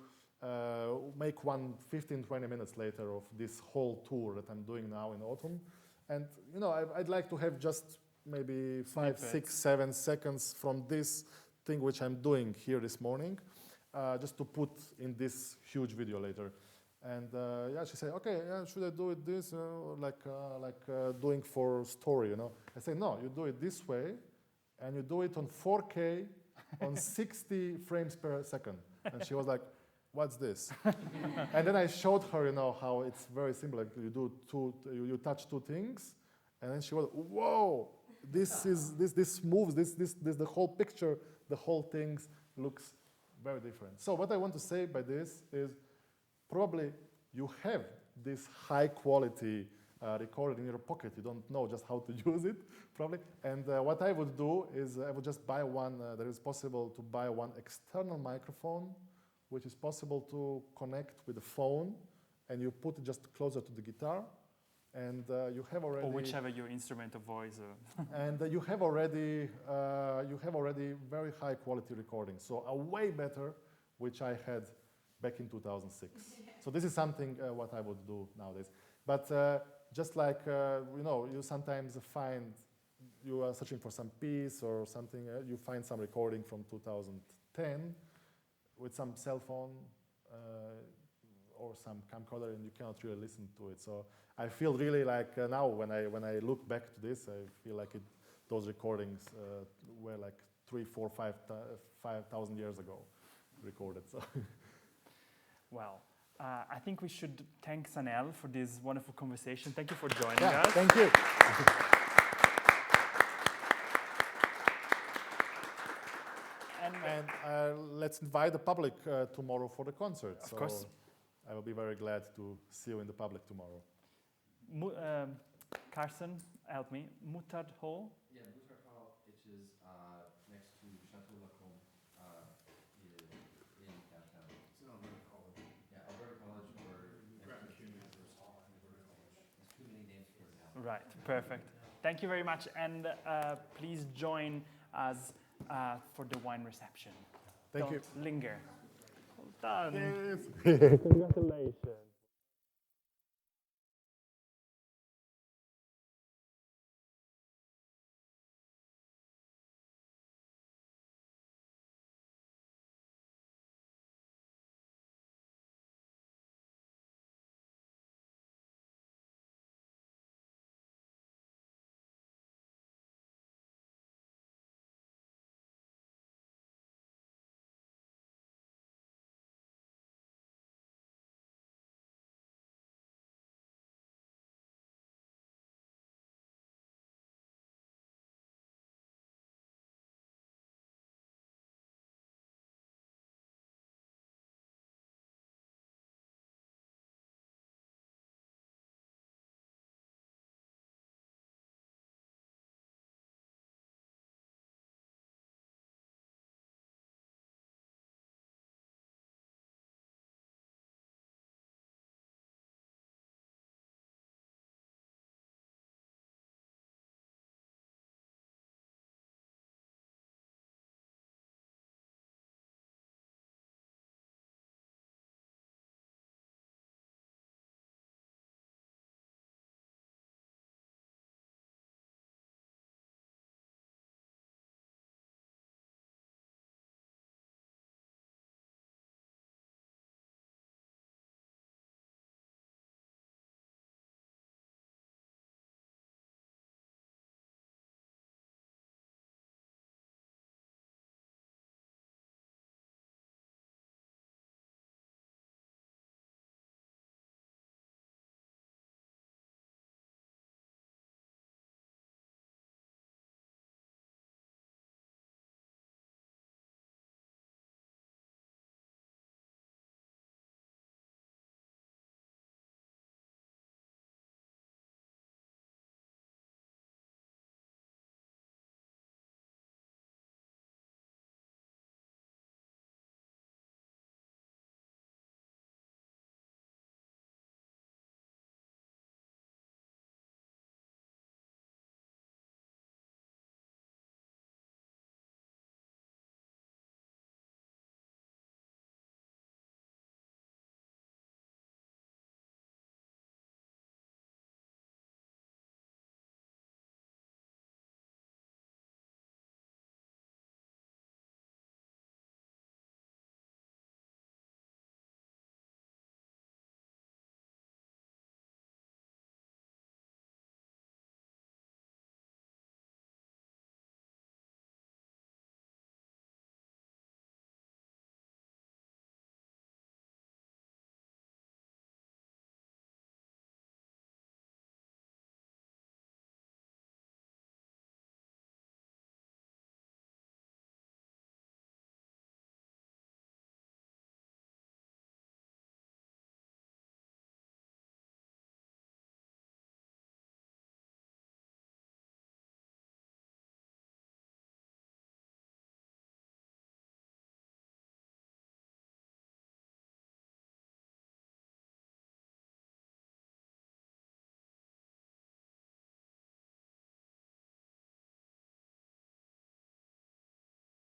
[SPEAKER 1] make one 15-20 minutes later of this whole tour that I'm doing now in autumn. And you know, I'd like to have just maybe 5, 6, 7 seconds from this thing which I'm doing here this morning, just to put in this huge video later. And yeah, she said, okay, yeah, should I do it this, like doing for story, you know? I say, no, you do it this way, and you do it on 4K, on 60 frames per second. And she was like, what's this? And then I showed her, you know, how it's very simple. Like you do you touch 2 things, and then she was, whoa, this moves, this the whole picture, the whole thing looks very different. So what I want to say by this is, probably you have this high quality recorder in your pocket. You don't know just how to use it, probably. And what I would do is I would just buy one. There is possible to buy one external microphone, which is possible to connect with the phone, and you put it just closer to the guitar, and you have already.
[SPEAKER 2] Or whichever your instrument of voice.
[SPEAKER 1] And you have already very high quality recording. So a way better, which I had back in 2006. So this is something what I would do nowadays. But just like, you know, you sometimes find, you are searching for some piece or something, you find some recording from 2010 with some cell phone or some camcorder, and you cannot really listen to it. So I feel really like now when I look back to this, I feel like those recordings were like 3, 4, 5,000 years ago recorded. So.
[SPEAKER 2] Well, I think we should thank Sanel for this wonderful conversation. Thank you for joining us.
[SPEAKER 1] Thank you. And let's invite the public tomorrow for the concert.
[SPEAKER 2] Of course.
[SPEAKER 1] I will be very glad to see you in the public tomorrow.
[SPEAKER 2] Carson, help me. Muttard Hall?
[SPEAKER 6] Yeah, Muttard Hall, which is next to Chateau Lacombe in downtown.
[SPEAKER 3] It's in Alberta College.
[SPEAKER 6] Yeah, Alberta College or
[SPEAKER 3] Grand Community Alberta College.
[SPEAKER 6] There's too many names for it now.
[SPEAKER 2] Right, perfect. Thank you very much, and please join us for the wine reception.
[SPEAKER 1] Thank
[SPEAKER 2] Don't
[SPEAKER 1] you.
[SPEAKER 2] linger. Well done.
[SPEAKER 1] Yes.
[SPEAKER 2] Congratulations.